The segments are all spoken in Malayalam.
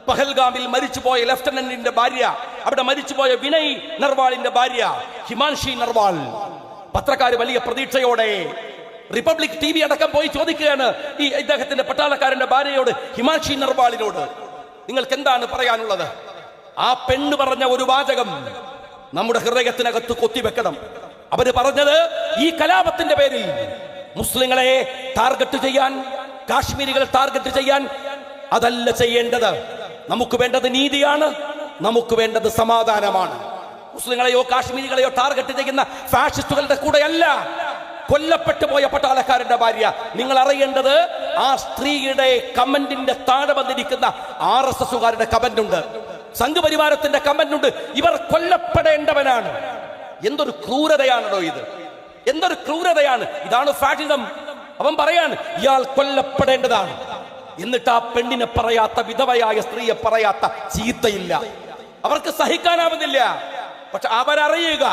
പഹൽഗാമിൽ മരിച്ചുപോയ ലഫ്റ്റനന്റിന്റെ ഭാര്യ, അവിടെ മരിച്ചുപോയ വിനയ് നർവാളിന്റെ ഭാര്യ ഹിമാൻഷി നർവാൾ. പത്രക്കാര് വലിയ പ്രതീക്ഷയോടെ റിപ്പബ്ലിക് TV അടക്കം പോയി ചോദിക്കുകയാണ് ഈ ഇദ്ദേഹത്തിന്റെ പട്ടാളക്കാരന്റെ ഭാര്യയോട്, ഹിമാൻഷി നർവാളിനോട്, നിങ്ങൾക്ക് എന്താണ് പറയാനുള്ളത്? ആ പെണ്ണ് പറഞ്ഞ ഒരു വാചകം നമ്മുടെ ഹൃദയത്തിനകത്ത് കൊത്തിവെക്കണം. അവര് പറഞ്ഞത്, ഈ കലാപത്തിന്റെ പേരിൽ മുസ്ലിങ്ങളെ ടാർഗറ്റ് ചെയ്യാൻ, കാശ്മീരികളെ ടാർഗറ്റ് ചെയ്യാൻ അതല്ല ചെയ്യേണ്ടത്. നമുക്ക് വേണ്ടത് നീതിയാണ്, നമുക്ക് വേണ്ടത് സമാധാനമാണ്. മുസ്ലിങ്ങളെയോ കാശ്മീരികളെയോ ടാർഗറ്റ് ചെയ്യുന്ന ഫാഷിസ്റ്റുകളുടെ കൂടെയല്ല കൊല്ലപ്പെട്ടു പോയ പട്ടാളക്കാരന്റെ ഭാര്യ. നിങ്ങൾ അറിയേണ്ടത്, ആ സ്ത്രീയുടെ കമന്റിന്റെ താഴെ വന്നിരിക്കുന്ന RSSകാരുടെ കമന്റ് ഉണ്ട്, സംഘപരിവാരത്തിന്റെ കമന്റ് ഉണ്ട്. ഇവർ കൊല്ലപ്പെടേണ്ടവനാണ്. എന്തൊരു ക്രൂരതയാണോ ഇത്, എന്തൊരു ക്രൂരതയാണ്. ഇതാണ് ഫാഷിസം. അവൻ പറയാണ് ഇയാൾ കൊല്ലപ്പെടേണ്ടതാണ്. എന്നിട്ട് ആ പെണ്ണിനെ പറയാത്ത, വിധവയായ സ്ത്രീയെ പറയാത്ത ചീത്തയില്ല. അവർക്ക് സഹിക്കാനാവുന്നില്ല. പക്ഷെ അവരറിയുക,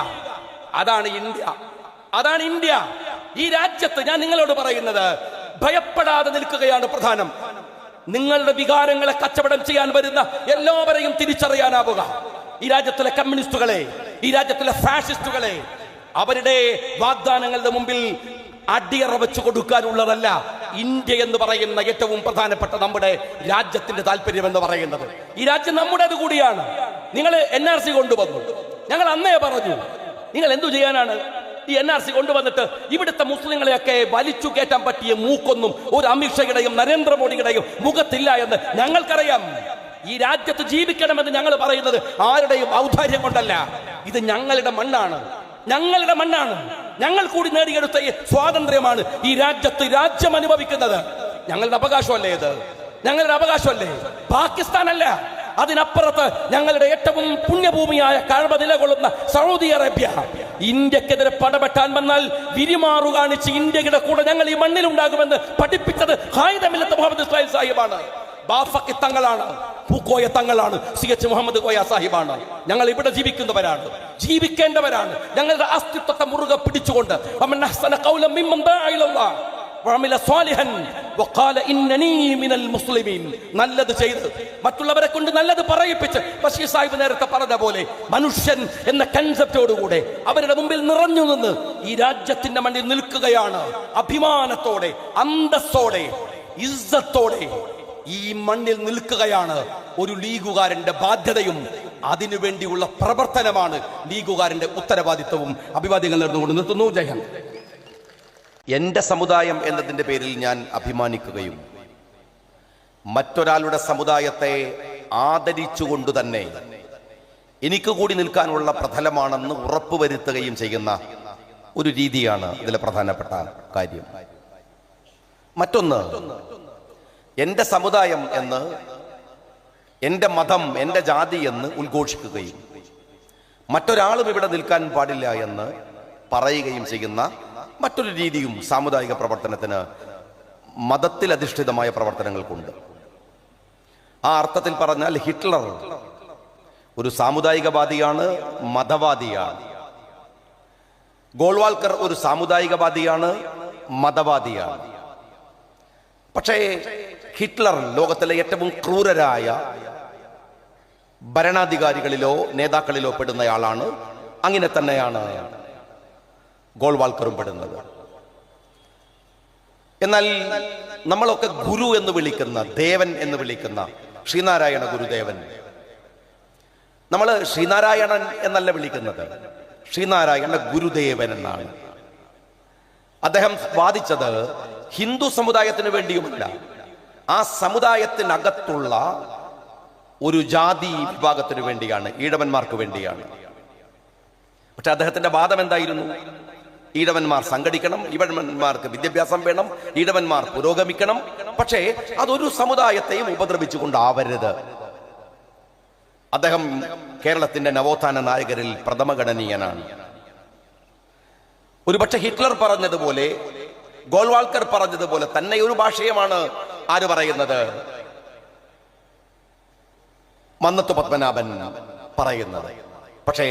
അതാണ് ഇന്ത്യ, അതാണ് ഇന്ത്യ. ഈ രാജ്യത്ത് ഞാൻ നിങ്ങളോട് പറയുന്നത്, ഭയപ്പെടാതെ നിൽക്കുകയാണ് പ്രധാനം. നിങ്ങളുടെ വികാരങ്ങളെ കച്ചവടം ചെയ്യാൻ വരുന്ന എല്ലാവരെയും തിരിച്ചറിയാനാവുക. ഈ രാജ്യത്തിലെ കമ്മ്യൂണിസ്റ്റുകളെ, ഈ രാജ്യത്തിലെ ഫാഷിസ്റ്റുകളെ, അവരുടെ വാഗ്ദാനങ്ങളുടെ മുമ്പിൽ അടിയറ വെച്ചു കൊടുക്കാനുള്ളതല്ല ഇന്ത്യ എന്ന് പറയുന്ന ഏറ്റവും പ്രധാനപ്പെട്ട നമ്മുടെ രാജ്യത്തിന്റെ താല്പര്യം എന്ന് പറയുന്നത്. ഈ രാജ്യം നമ്മുടേത് കൂടിയാണ്. നിങ്ങൾ NRC കൊണ്ടുവന്നു, ഞങ്ങൾ അന്നേ പറഞ്ഞു, നിങ്ങൾ എന്തു ചെയ്യാനാണ് ഈ NRC കൊണ്ടുവന്നിട്ട് ഇവിടുത്തെ മുസ്ലിങ്ങളെയൊക്കെ വലിച്ചു കയറ്റാൻ പറ്റിയ മൂക്കൊന്നും ഒരു അമിത്ഷയുടെയും നരേന്ദ്രമോദിയുടെയും മുഖത്തില്ല എന്ന് ഞങ്ങൾക്കറിയാം. ഈ രാജ്യത്ത് ജീവിക്കണമെന്ന് ഞങ്ങൾ പറയുന്നത് ആരുടെയും ഔദാര്യം കൊണ്ടല്ല. ഇത് ഞങ്ങളുടെ മണ്ണാണ്, ഞങ്ങളുടെ മണ്ണാണ്. ഞങ്ങൾ കൂടി നേടിയെടുത്ത സ്വാതന്ത്ര്യമാണ് ഈ രാജ്യത്ത് രാജ്യം അനുഭവിക്കുന്നത്. ഞങ്ങളുടെ അവകാശമല്ലേ ഇത്, ഞങ്ങളുടെ അവകാശമല്ലേ. പാകിസ്ഥാനല്ല, അതിനപ്പുറത്ത് ഞങ്ങളുടെ ഏറ്റവും പുണ്യഭൂമിയായ കഅബ നിലകൊള്ളുന്ന സൗദി അറേബ്യ. ഇന്ത്യക്കെതിരെ പടപെട്ടാൻ വന്നാൽ വിരിമാറു കാണിച്ച് ഇന്ത്യയുടെ കൂടെ ഞങ്ങൾ ഈ മണ്ണിലുണ്ടാകുമെന്ന് പഠിപ്പിച്ചത് ഖായിദമില്ലത്ത് മുഹമ്മദ് ഇസ്മായിൽ സാഹിബാണ്, ബാഫഖി തങ്ങളാണ്, പൂക്കോയ തങ്ങളാണ്, CH മുഹമ്മദ് കോയ സാഹിബാണ്. ഞങ്ങൾ ഇവിടെ ജീവിക്കുന്നവരാണ്, ജീവിക്കേണ്ടവരാണ്. ഞങ്ങളുടെ അസ്തിത്വത്തെ മുറുകെ പിടിച്ചുകൊണ്ട് നല്ലത് ചെയ്ത് മറ്റുള്ളവരെ കൊണ്ട് നല്ലത് പറയിപ്പിച്ച് ബഷീർ സാഹിബ് നേരത്തെ പറഞ്ഞ പോലെ മനുഷ്യൻ എന്ന കൺസെപ്റ്റോടുകൂടെ അവരുടെ മുമ്പിൽ നിറഞ്ഞു നിന്ന് ഈ രാജ്യത്തിന്റെ മണ്ണിൽ നിൽക്കുകയാണ്. അഭിമാനത്തോടെ, അന്തസ്സോടെ, ഇസ്സത്തോടെ ഈ മണ്ണിൽ നിൽക്കുകയാണ് ഒരു ലീഗുകാരന്റെ ബാധ്യതയും അതിനുവേണ്ടിയുള്ള പ്രവർത്തനമാണ് ലീഗുകാരന്റെ ഉത്തരവാദിത്വവും. അഭിവാദ്യങ്ങൾ നേർന്നുകൊണ്ട് നിർത്തുന്നു. ജയ് ഹിന്ദ്. എന്റെ സമുദായം എന്നതിന്റെ പേരിൽ ഞാൻ അഭിമാനിക്കുകയും മറ്റൊരാളുടെ സമുദായത്തെ ആദരിച്ചുകൊണ്ട് തന്നെ എനിക്ക് കൂടി നിൽക്കാനുള്ള പ്രതലമാണെന്ന് ഉറപ്പുവരുത്തുകയും ചെയ്യുന്ന ഒരു രീതിയാണ് ഇതിലെ പ്രധാനപ്പെട്ട കാര്യം. മറ്റൊന്ന്, എന്റെ സമുദായം എന്ന്, എന്റെ മതം, എന്റെ ജാതി എന്ന് ഉദ്ഘോഷിക്കുകയും മറ്റൊരാളും ഇവിടെ നിൽക്കാൻ പാടില്ല എന്ന് പറയുകയും ചെയ്യുന്ന മറ്റൊരു രീതിയും സാമുദായിക പ്രവർത്തനത്തിന്, മതത്തിൽ അധിഷ്ഠിതമായ പ്രവർത്തനങ്ങൾക്കുണ്ട്. ആ അർത്ഥത്തിൽ പറഞ്ഞാൽ ഹിറ്റ്ലർ ഒരു സാമുദായികവാദിയാണ്, മതവാദിയാണ്. ഗോൾവാൾക്കർ ഒരു സാമുദായികവാദിയാണ്, മതവാദിയാണ്. പക്ഷേ ഹിറ്റ്ലർ ലോകത്തിലെ ഏറ്റവും ക്രൂരരായ ഭരണാധികാരികളിലോ നേതാക്കളിലോ പെടുന്നയാളാണ്. അങ്ങനെ തന്നെയാണ് ഗോൾവാൾക്കറും പെടുന്നത്. എന്നാൽ നമ്മളൊക്കെ ഗുരു എന്ന് വിളിക്കുന്ന, ദേവൻ എന്ന് വിളിക്കുന്ന ശ്രീനാരായണ ഗുരുദേവൻ, നമ്മൾ ശ്രീനാരായണൻ എന്നല്ല വിളിക്കുന്നത്, ശ്രീനാരായണ ഗുരുദേവൻ എന്നാണ്. അദ്ദേഹം വാദിച്ചത് ഹിന്ദു സമുദായത്തിന് വേണ്ടിയുമല്ല, ആ സമുദായത്തിനകത്തുള്ള ഒരു ജാതി വിഭാഗത്തിന് വേണ്ടിയാണ്, ഈഴവന്മാർക്ക് വേണ്ടിയാണ്. പക്ഷെ അദ്ദേഹത്തിന്റെ വാദം എന്തായിരുന്നു? ഈഴവന്മാർ സംഘടിക്കണം, ഈഴവന്മാർക്ക് വിദ്യാഭ്യാസം വേണം, ഈഴവന്മാർ പുരോഗമിക്കണം. പക്ഷേ അതൊരു സമുദായത്തെയും ഉപദ്രവിച്ചുകൊണ്ടാവരുത്. അദ്ദേഹം കേരളത്തിന്റെ നവോത്ഥാന നായകരിൽ പ്രഥമഗണനീയനാണ്. ഒരുപക്ഷെ ഹിറ്റ്ലർ പറഞ്ഞതുപോലെ, ഗോൾവാൾക്കർ പറഞ്ഞതുപോലെ തന്നെ ഒരു ഭാഷയുമാണ് ആര് പറയുന്നത്? മന്നത്തു പത്മനാഭൻ പറയുന്നത്. പക്ഷേ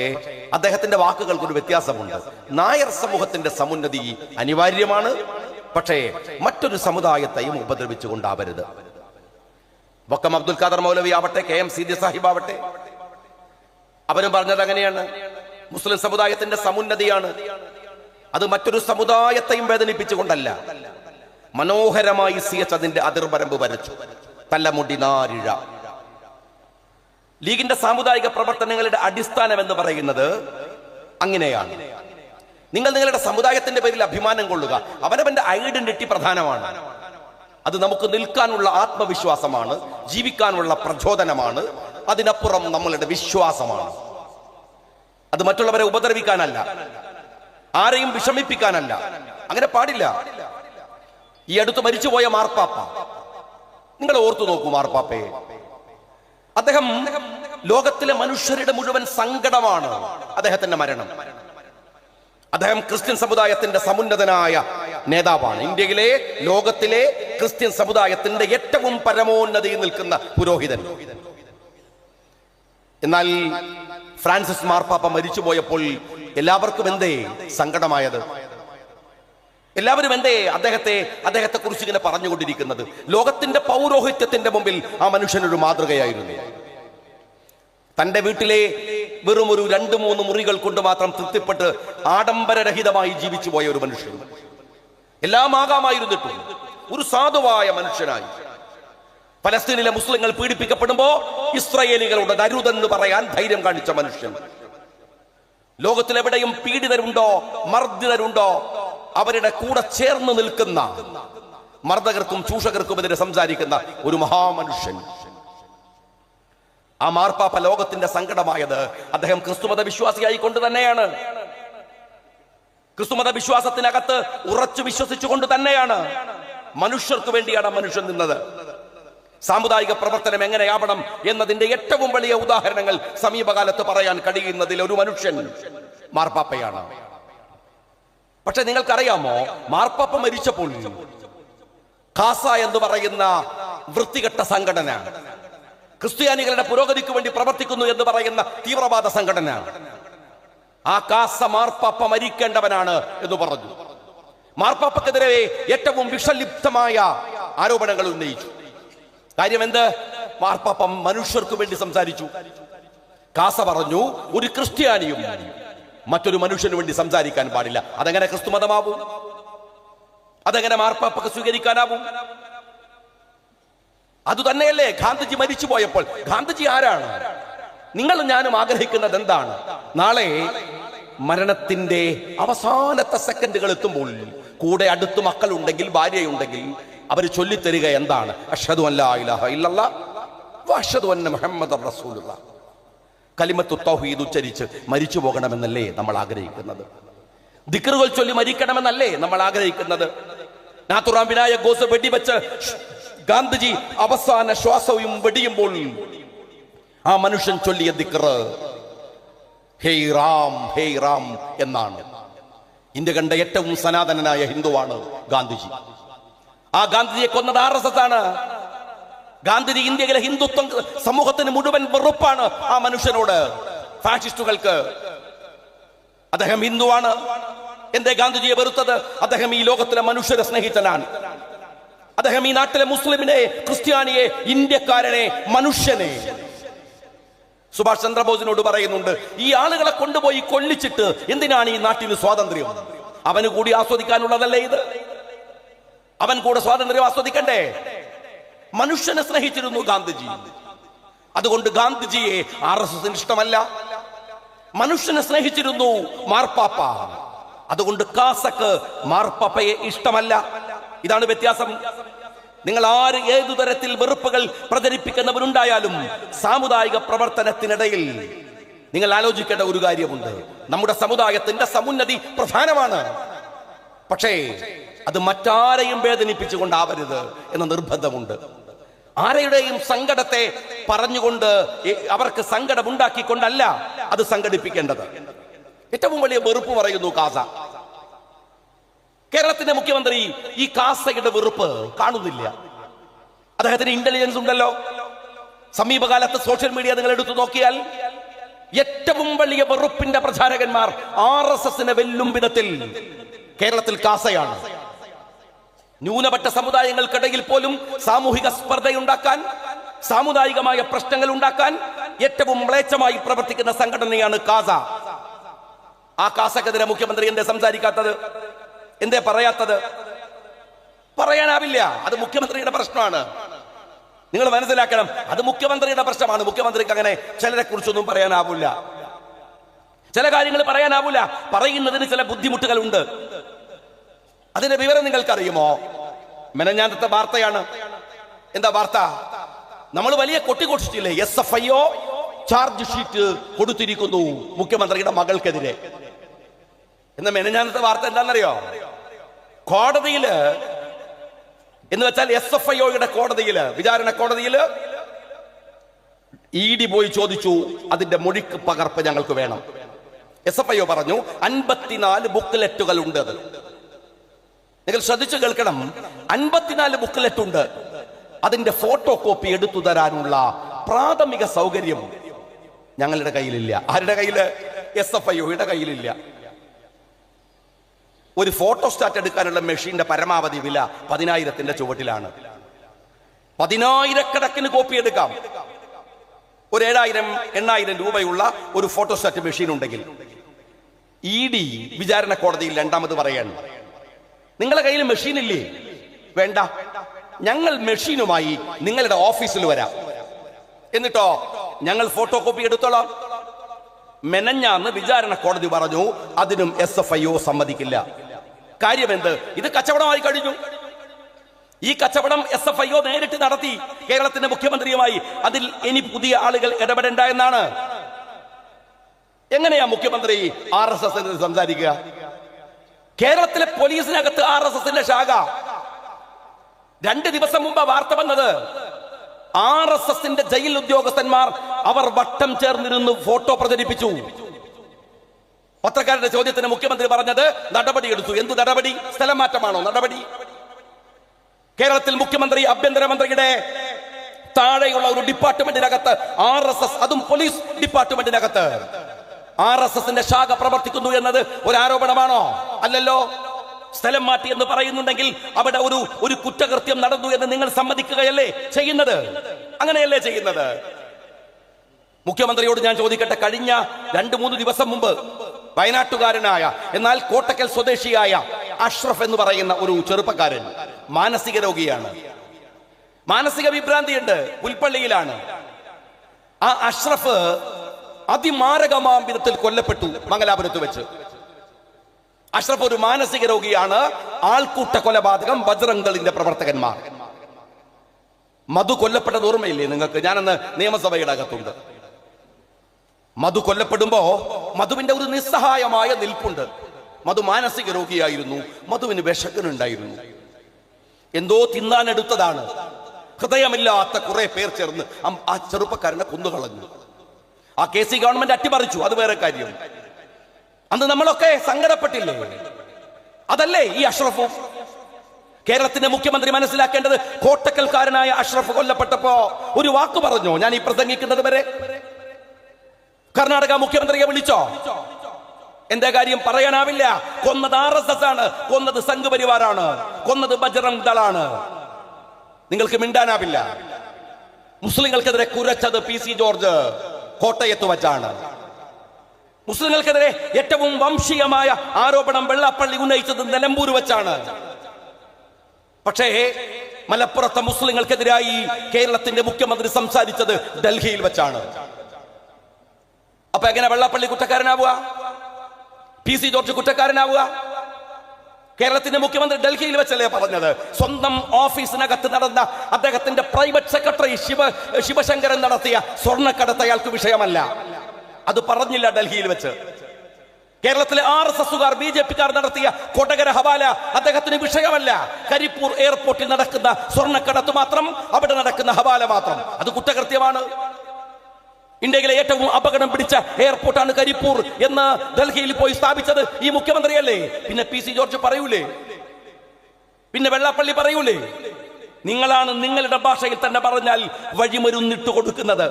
അദ്ദേഹത്തിന്റെ വാക്കുകൾക്ക് ഒരു വ്യത്യാസമുണ്ട്. നായർ സമൂഹത്തിന്റെ സമുന്നതി അനിവാര്യമാണ്, പക്ഷേ മറ്റൊരു സമുദായത്തെയും ഉപദ്രവിച്ചുകൊണ്ടാവരുത്. വക്കം അബ്ദുൽ ഖാദർ മൗലവി ആവട്ടെ, KM സീതി സാഹിബ് ആവട്ടെ, അവരും പറഞ്ഞത് അങ്ങനെയാണ്. മുസ്ലിം സമുദായത്തിന്റെ സമുന്നതിയാണ്. അത് മറ്റൊരു സമുദായത്തെയും വേദനിപ്പിച്ചുകൊണ്ടല്ല. മനോഹരമായി CH അതിന്റെ അതിർവരമ്പ് വരച്ചു. തലമുടി നാരിഴ. ലീഗിന്റെ സാമുദായിക പ്രവർത്തനങ്ങളുടെ അടിസ്ഥാനം എന്ന് പറയുന്നത് അങ്ങനെയാണ്. നിങ്ങൾ നിങ്ങളുടെ സമുദായത്തിന്റെ പേരിൽ അഭിമാനം കൊള്ളുക. അവനവന്റെ ഐഡന്റിറ്റി പ്രധാനമാണ്. അത് നമുക്ക് നിൽക്കാനുള്ള ആത്മവിശ്വാസമാണ്, ജീവിക്കാനുള്ള പ്രചോദനമാണ്. അതിനപ്പുറം നമ്മളുടെ വിശ്വാസമാണ്. അത് മറ്റുള്ളവരെ ഉപദ്രവിക്കാനല്ല, ആരെയും വിഷമിപ്പിക്കാനല്ല. അങ്ങനെ പാടില്ല. ഈ അടുത്ത് മരിച്ചുപോയ മാർപ്പാപ്പ, നിങ്ങൾ ഓർത്തു നോക്കൂ മാർപ്പാപ്പയെ. അദ്ദേഹം ലോകത്തിലെ മനുഷ്യരുടെ മുഴുവൻ സങ്കടമാണ് അദ്ദേഹത്തിന്റെ മരണം. അദ്ദേഹം ക്രിസ്ത്യൻ സമുദായത്തിന്റെ സമുന്നതനായ നേതാവാണ്. ഇന്ത്യയിലെ, ലോകത്തിലെ ക്രിസ്ത്യൻ സമുദായത്തിന്റെ ഏറ്റവും പരമോന്നതിയിൽ നിൽക്കുന്ന പുരോഹിതൻ. എന്നാൽ ഫ്രാൻസിസ് മാർപ്പാപ്പ മരിച്ചുപോയപ്പോൾ എല്ലാവർക്കും എന്തേ സങ്കടമായത്? എല്ലാവരും എന്തേ അദ്ദേഹത്തെ കുറിച്ച് ഇങ്ങനെ പറഞ്ഞുകൊണ്ടിരിക്കുന്നത്? ലോകത്തിന്റെ പൗരോഹിത്യത്തിന്റെ മുമ്പിൽ ആ മനുഷ്യനൊരു മാതൃകയായിരുന്നു. തന്റെ വീട്ടിലെ വെറും ഒരു 2-3 മുറികൾ കൊണ്ട് മാത്രം തൃപ്തിപ്പെട്ട് ആഡംബരരഹിതമായി ജീവിച്ചു പോയ ഒരു മനുഷ്യൻ. എല്ലാം ആകാമായിരുന്നിട്ടും ഒരു സാധുവായ മനുഷ്യനായി. ഫലസ്തീനിലെ മുസ്ലിങ്ങൾ പീഡിപ്പിക്കപ്പെടുമ്പോ ഇസ്രായേലികളോട് അരുതെന്ന് പറയാൻ ധൈര്യം കാണിച്ച മനുഷ്യൻ. ലോകത്തിലെവിടെയും പീഡിതരുണ്ടോ, മർദ്ദിതരുണ്ടോ, അവരുടെ കൂടെ ചേർന്ന് നിൽക്കുന്ന, മർദ്ദകർക്കും ചൂഷകർക്കുമെതിരെ സംസാരിക്കുന്ന ഒരു മഹാമനുഷ്യൻ. ആ മാർപ്പാപ്പ ലോകത്തിന്റെ സങ്കടമായത് അദ്ദേഹം ക്രിസ്തുമത വിശ്വാസിയായി കൊണ്ട് തന്നെയാണ്. ക്രിസ്തുമത വിശ്വാസത്തിനകത്ത് ഉറച്ചു വിശ്വസിച്ചുകൊണ്ട് തന്നെയാണ്. മനുഷ്യർക്ക് വേണ്ടിയാണ് മനുഷ്യൻ നിന്നത്. സാമുദായിക പ്രവർത്തനം എങ്ങനെയാവണം എന്നതിന്റെ ഏറ്റവും വലിയ ഉദാഹരണങ്ങൾ സമീപകാലത്ത് പറയാൻ കഴിയുന്നതിൽ ഒരു മനുഷ്യൻ മാർപ്പാപ്പയാണ്. പക്ഷെ നിങ്ങൾക്കറിയാമോ, മാർപ്പാപ്പ മരിച്ചപ്പോൾ കാസ എന്ന് പറയുന്ന വൃത്തികെട്ട സംഘടന, ക്രിസ്ത്യാനികളുടെ പുരോഗതിക്ക് വേണ്ടി പ്രവർത്തിക്കുന്നു എന്ന് പറയുന്ന തീവ്രവാദ സംഘടന, ആ കാസ മാർപ്പാപ്പ മരിക്കേണ്ടവനാണ് എന്ന് പറഞ്ഞു. മാർപ്പാപ്പക്കെതിരെ ഏറ്റവും വിഷലിപ്തമായ ആരോപണങ്ങൾ ഉന്നയിച്ചു. കാര്യം എന്ത്? മാർപ്പാപ്പ മനുഷ്യർക്ക് വേണ്ടി സംസാരിച്ചു. കാസ പറഞ്ഞു, ഒരു ക്രിസ്ത്യാനിയും മറ്റൊരു മനുഷ്യന് വേണ്ടി സംസാരിക്കാൻ പാടില്ല. അതെങ്ങനെ ക്രിസ്തുമതമാവും? അതെങ്ങനെ മാർപ്പാപ്പക്ക് സ്വീകരിക്കാനാവും? അതുതന്നെയല്ലേ ഗാന്ധിജി മരിച്ചു പോയപ്പോൾ? ഗാന്ധിജി ആരാണ്? നിങ്ങളും ഞാനും ആഗ്രഹിക്കുന്നത് എന്താണ്? നാളെ മരണത്തിന്റെ അവസാനത്തെ സെക്കൻഡുകൾ എത്തുമ്പോൾ കൂടെ അടുത്ത് മക്കളുണ്ടെങ്കിൽ, ഭാര്യയുണ്ടെങ്കിൽ, അവർ ചൊല്ലിത്തരിക എന്താണ്? അഷ്ഹദു അല്ലാ ഇലാഹ ഇല്ലല്ലാഹ് വ അഷ്ഹദു അന്ന മുഹമ്മദർ റസൂലുള്ളാഹ്. കലിമത്തു തൗഹീദ് ഉച്ചരിച്ച് മരിച്ചു പോകണമെന്നല്ലേ നമ്മൾ ആഗ്രഹിക്കുന്നത്? ദിക്റുകൾ ചൊല്ലി മരിക്കണമെന്നല്ലേ നമ്മൾ ആഗ്രഹിക്കുന്നത്? നാഥുറാം വിനായക് ഗോസ് വെടിവെച്ച് ഗാന്ധിജി അവസാന ശ്വാസവും വെടിയുമ്പോൾ ആ മനുഷ്യൻ ചൊല്ലിയ ദിക്ർ ഹേയ് റാം ഹേയ് റാം എന്നാണ്. ഇന്ത്യ കണ്ട ഏറ്റവും സനാതനനായ ഹിന്ദുവാണ് ഗാന്ധിജി. ആ ഗാന്ധിജിയെ കൊന്നത് RSS ആണ്. ഗാന്ധിജി ഇന്ത്യയിലെ ഹിന്ദുത്വം സമൂഹത്തിന് മുഴുവൻ വെറുപ്പാണ് ആ മനുഷ്യനോട്, ഫാഷിസ്റ്റുകൾക്ക്. അദ്ദേഹം ഹിന്ദുവാണ്. എന്തേ ഗാന്ധിജിയെ വെറുത്തത്? അദ്ദേഹം ഈ ലോകത്തിലെ മനുഷ്യരെ സ്നേഹിച്ചനാണ്. അദ്ദേഹം ഈ നാട്ടിലെ മുസ്ലിമിനെ, ക്രിസ്ത്യാനിയെ, ഇന്ത്യക്കാരനെ, മനുഷ്യനെ. സുഭാഷ് ചന്ദ്രബോസിനോട് പറയുന്നുണ്ട്, ഈ ആളുകളെ കൊണ്ടുപോയി കൊല്ലിച്ചിട്ട് എന്തിനാണ് ഈ നാട്ടിൽ സ്വാതന്ത്ര്യം? അവന് കൂടി ആസ്വദിക്കാനുള്ളതല്ലേ ഇത്? അവൻ കൂടെ സ്വാതന്ത്ര്യം ആസ്വദിക്കണ്ടേ? മനുഷ്യനെ സ്നേഹിച്ചിരുന്നു ഗാന്ധിജി. അതുകൊണ്ട് ഗാന്ധിജിയെ RSS ഇഷ്ടമല്ല. മനുഷ്യനെ സ്നേഹിച്ചിരുന്നു മാർപ്പാപ്പ. അതുകൊണ്ട് കാസക്ക് മാർപ്പാപ്പയെ ഇഷ്ടമല്ല. ഇതാണ് വ്യത്യാസം. നിങ്ങൾ ഏതു തരത്തിൽ വെറുപ്പുകൾ പ്രചരിപ്പിക്കുന്നവരുണ്ടായാലും സാമുദായിക പ്രവർത്തനത്തിനിടയിൽ നിങ്ങൾ ആലോചിക്കേണ്ട ഒരു കാര്യമുണ്ട്. നമ്മുടെ സമുദായത്തിന്റെ സമുന്നതി പ്രധാനമാണ്. പക്ഷേ അത് മറ്റാരെയും വേദനിപ്പിച്ചുകൊണ്ടാവരുത് എന്ന നിർബന്ധമുണ്ട്. ആരെയുടെയും സങ്കടത്തെ പറഞ്ഞുകൊണ്ട്, അവർക്ക് സങ്കടം ഉണ്ടാക്കിക്കൊണ്ടല്ല അത് സംഘടിപ്പിക്കേണ്ടത്. ഏറ്റവും വലിയ വെറുപ്പ് പറയുന്നു കാസ. കേരളത്തിന്റെ മുഖ്യമന്ത്രി ഈ കാസയുടെ വെറുപ്പ് കാണുന്നില്ല. അദ്ദേഹത്തിന് ഇന്റലിജൻസ് ഉണ്ടല്ലോ. സമീപകാലത്ത് സോഷ്യൽ മീഡിയ നിങ്ങൾ എടുത്തു നോക്കിയാൽ ഏറ്റവും വലിയ വെറുപ്പിന്റെ പ്രചാരകന്മാർ RSSനെ വെല്ലും വിധത്തിൽ കേരളത്തിൽ കാസയാണ്. ന്യൂനപക്ഷ സമുദായങ്ങൾക്കിടയിൽ പോലും സാമൂഹിക സ്പർദ്ധയുണ്ടാക്കാൻ, സാമുദായികമായ പ്രശ്നങ്ങൾ ഉണ്ടാക്കാൻ ഏറ്റവും മ്ലേച്ഛമായി പ്രവർത്തിക്കുന്ന സംഘടനയാണ് കാസ. ആ കാസക്കെതിരെ മുഖ്യമന്ത്രി എന്തേ സംസാരിക്കാത്തത്? എന്തേ പറയാത്തത്? പറയാനാവില്ല. അത് മുഖ്യമന്ത്രിയുടെ പ്രശ്നമാണ്. നിങ്ങൾ മനസ്സിലാക്കണം, അത് മുഖ്യമന്ത്രിയുടെ പ്രശ്നമാണ്. മുഖ്യമന്ത്രിക്ക് അങ്ങനെ ചിലരെ കുറിച്ചൊന്നും പറയാനാവില്ല, ചില കാര്യങ്ങൾ പറയാനാവില്ല. പറയുന്നതിന് ചില ബുദ്ധിമുട്ടുകളുണ്ട്. അതിന്റെ വിവരം നിങ്ങൾക്കറിയുമോ? മെനഞ്ഞാന്നത്തെ വാർത്തയാണ്. എന്താ വാർത്ത? നമ്മൾ വലിയ കൊട്ടിക്കൊട്ടിച്ചില്ലേ, SFIO ചാർജ് ഷീറ്റ് കൊടുത്തിരിക്കുന്നു മുഖ്യമന്ത്രിയുടെ മകൾക്കെതിരെ എന്ന മെനഞ്ഞാന്നത്തെ വാർത്ത എന്താണെന്നറിയോ? കോടതിയില് എന്ന് വെച്ചാൽ SFIOയുടെ കോടതിയില്, വിചാരണ കോടതിയില് ED പോയി ചോദിച്ചു, അതിന്റെ മൊഴിക്ക് പകർപ്പ് ഞങ്ങൾക്ക് വേണം. SFIO പറഞ്ഞു 54 ബുക്ക്ലെറ്റുകൾ ഉണ്ട്. അത് നിങ്ങൾ ശ്രദ്ധിച്ചു കേൾക്കണം. 54 ബുക്ക്ലെറ്റ് ഉണ്ട്. അതിന്റെ ഫോട്ടോ കോപ്പി എടുത്തു തരാനുള്ള പ്രാഥമിക സൗകര്യം ഞങ്ങളുടെ കയ്യിലില്ല. ആരുടെ കയ്യില്? SFIOയുടെ കയ്യിലില്ല. ഒരു ഫോട്ടോസ്റ്റാറ്റ് എടുക്കാനുള്ള മെഷീന്റെ പരമാവധി വില 10,000-ന്റെ ചുവട്ടിലാണ്. 10,000-കണക്കിന് കോപ്പി എടുക്കാം. ഒരു 7,000-8,000 രൂപയുള്ള ഒരു ഫോട്ടോസ്റ്റാറ്റ് മെഷീൻ ഉണ്ടെങ്കിൽ ED വിചാരണ കോടതിയിൽ രണ്ടാമത് പറയാണ്, നിങ്ങളുടെ കയ്യിൽ മെഷീൻ ഇല്ലേ? വേണ്ട, ഞങ്ങൾ മെഷീനുമായി നിങ്ങളുടെ ഓഫീസിൽ വരാം, എന്നിട്ടോ ഞങ്ങൾ ഫോട്ടോ കോപ്പി എടുത്തോളാം. മെനഞ്ഞാന്ന് വിചാരണ കോടതി പറഞ്ഞു അതിനും SFIO സമ്മതിക്കില്ല. കാര്യമെന്ത്? ഇത് കച്ചവടമായി കഴിഞ്ഞു. ഈ കച്ചവടം SFIO നേരിട്ട് നടത്തി കേരളത്തിന്റെ മുഖ്യമന്ത്രിയുമായി. അതിൽ ഇനി പുതിയ ആളുകൾ ഇടപെടേണ്ട എന്നാണ്. എങ്ങനെയാ മുഖ്യമന്ത്രി RSS സംസാരിക്കുക? കേരളത്തിലെ പോലീസിനകത്ത് RSSന്റെ ശാഖ. 2 ദിവസം മുമ്പ് വാർത്ത വന്നത്, RSSന്റെ ജയിൽ ഉദ്യോഗസ്ഥന്മാർ അവർ വട്ടം ചേർന്നിരുന്നു ഫോട്ടോ പ്രചരിപ്പിച്ചു. പത്രക്കാരുടെ ചോദ്യത്തിന് മുഖ്യമന്ത്രി പറഞ്ഞത് നടപടിയെടുത്തു. എന്ത് നടപടി? സ്ഥലം മാറ്റമാണോ നടപടി? കേരളത്തിൽ മുഖ്യമന്ത്രി ആഭ്യന്തരമന്ത്രിയുടെ താഴെയുള്ള ഒരു ഡിപ്പാർട്ട്മെന്റിനകത്ത് RSS, അതും പോലീസ് ഡിപ്പാർട്ട്മെന്റിനകത്ത് RSSന്റെ ശാഖ പ്രവർത്തിക്കുന്നു എന്നത് ഒരു ആരോപണമാണോ? അല്ലല്ലോ. സ്ഥലം മാറ്റി എന്ന് പറയുന്നുണ്ടെങ്കിൽ അവിടെ ഒരു കുറ്റകൃത്യം നടന്നു എന്ന് നിങ്ങൾ സമ്മതിക്കുകയല്ലേ ചെയ്യുന്നത്? അങ്ങനെയല്ലേ ചെയ്യുന്നത്? മുഖ്യമന്ത്രിയോട് ഞാൻ ചോദിക്കട്ടെ, കഴിഞ്ഞ 2-3 ദിവസം മുമ്പ് വയനാട്ടുകാരനായ എന്നാൽ കോട്ടക്കൽ സ്വദേശിയായ അഷ്റഫ് എന്ന് പറയുന്ന ഒരു ചെറുപ്പക്കാരൻ മാനസിക രോഗിയാണ്, മാനസിക വിഭ്രാന്തിയുണ്ട്, പുൽപ്പള്ളിയിലാണ്. ആ അഷ്റഫ് അതിമാരകമാം വിധത്തിൽ കൊല്ലപ്പെട്ടു മംഗലാപുരത്ത് വെച്ച്. അഷ്റഫ് ഒരു മാനസിക രോഗിയാണ്. ആൾക്കൂട്ട കൊലപാതകം, ബജ്റംഗളിന്റെ പ്രവർത്തകന്മാർ. മധു കൊല്ലപ്പെട്ടത് ഓർമ്മയില്ലേ നിങ്ങൾക്ക്? ഞാനന്ന് നിയമസഭയുടെ അകത്തുണ്ട്. മധു കൊല്ലപ്പെടുമ്പോ മധുവിന്റെ ഒരു നിസ്സഹായമായ നിൽപ്പുണ്ട്. മധു മാനസിക രോഗിയായിരുന്നു. മധുവിന് വിശക്കനുണ്ടായിരുന്നു. എന്തോ തിന്നാനെടുത്തതാണ്. ഹൃദയമില്ലാത്ത കുറെ പേർ ചേർന്ന് ആ ചെറുപ്പക്കാരനെ കൊന്നുകളഞ്ഞു. ആ KC ഗവൺമെന്റ് അട്ടിമറിച്ചു, അത് വേറെ കാര്യം. അന്ന് നമ്മളൊക്കെ സങ്കടപ്പെട്ടില്ലേ? അതല്ലേ ഈ അഷ്റഫും? കേരളത്തിന്റെ മുഖ്യമന്ത്രി മനസ്സിലാക്കേണ്ടത്, കോട്ടക്കൽക്കാരനായ അഷ്റഫ് കൊല്ലപ്പെട്ടപ്പോ ഒരു വാക്ക് പറഞ്ഞോ? ഞാൻ ഈ പ്രസംഗിക്കുന്നത് വരെ കർണാടക മുഖ്യമന്ത്രിയെ വിളിച്ചോ? എന്താ കാര്യം? പറയാനാവില്ല. കൊന്നത് RSS ആണ്, കൊന്നത് സംഘ് പരിവാറാണ്, കൊന്നത് ബജ്റംഗ് ദളാണ്. നിങ്ങൾക്ക് മിണ്ടാനാവില്ല. മുസ്ലിങ്ങൾക്കെതിരെ കുരച്ചത് PC ജോർജ് കോട്ടയത്ത് വച്ചാണ്. മുസ്ലിങ്ങൾക്കെതിരെ ഏറ്റവും വംശീയമായ ആരോപണം വെള്ളാപ്പള്ളി ഉന്നയിച്ചത് നിലമ്പൂർ വെച്ചാണ്. പക്ഷേ മലപ്പുറത്തെ മുസ്ലിങ്ങൾക്കെതിരായി കേരളത്തിന്റെ മുഖ്യമന്ത്രി സംസാരിച്ചത് ഡൽഹിയിൽ വെച്ചാണ്. അപ്പൊ എങ്ങനെ വെള്ളാപ്പള്ളി കുറ്റക്കാരനാവുക? PC ജോർജ് കുറ്റക്കാരനാവുക? കേരളത്തിന്റെ മുഖ്യമന്ത്രി ഡൽഹിയിൽ വെച്ചല്ലേ പറഞ്ഞത്? സ്വന്തം ഓഫീസിനകത്ത് നടന്ന അദ്ദേഹത്തിന്റെ പ്രൈവറ്റ് സെക്രട്ടറി ശിവശങ്കരൻ നടത്തിയ സ്വർണ്ണക്കടത്ത് അയാൾക്ക് വിഷയമല്ല. അത് പറഞ്ഞില്ല ഡൽഹിയിൽ വെച്ച്. കേരളത്തിലെ RSSുകാർ BJPക്കാർ നടത്തിയ കൊടകര ഹവാല അദ്ദേഹത്തിന് വിഷയമല്ല. കരിപ്പൂർ എയർപോർട്ടിൽ നടക്കുന്ന സ്വർണ്ണക്കടത്ത് മാത്രം, അവിടെ നടക്കുന്ന ഹവാല മാത്രം, അത് കുറ്റകൃത്യമാണ്. ഇന്ത്യയിലെ ഏറ്റവും അപകടം പിടിച്ച എയർപോർട്ടാണ് കരിപ്പൂർ എന്ന് ഡൽഹിയിൽ പോയി സ്ഥാപിച്ചത് ഈ മുഖ്യമന്ത്രിയല്ലേ? പിന്നെ PC ജോർജ് പറയൂലേ? പിന്നെ വെള്ളാപ്പള്ളി പറയൂലേ? നിങ്ങളാണ് നിങ്ങളുടെ ഭാഷയിൽ തന്നെ പറഞ്ഞാൽ വഴിമരുന്നിട്ട് കൊടുക്കുന്നത്.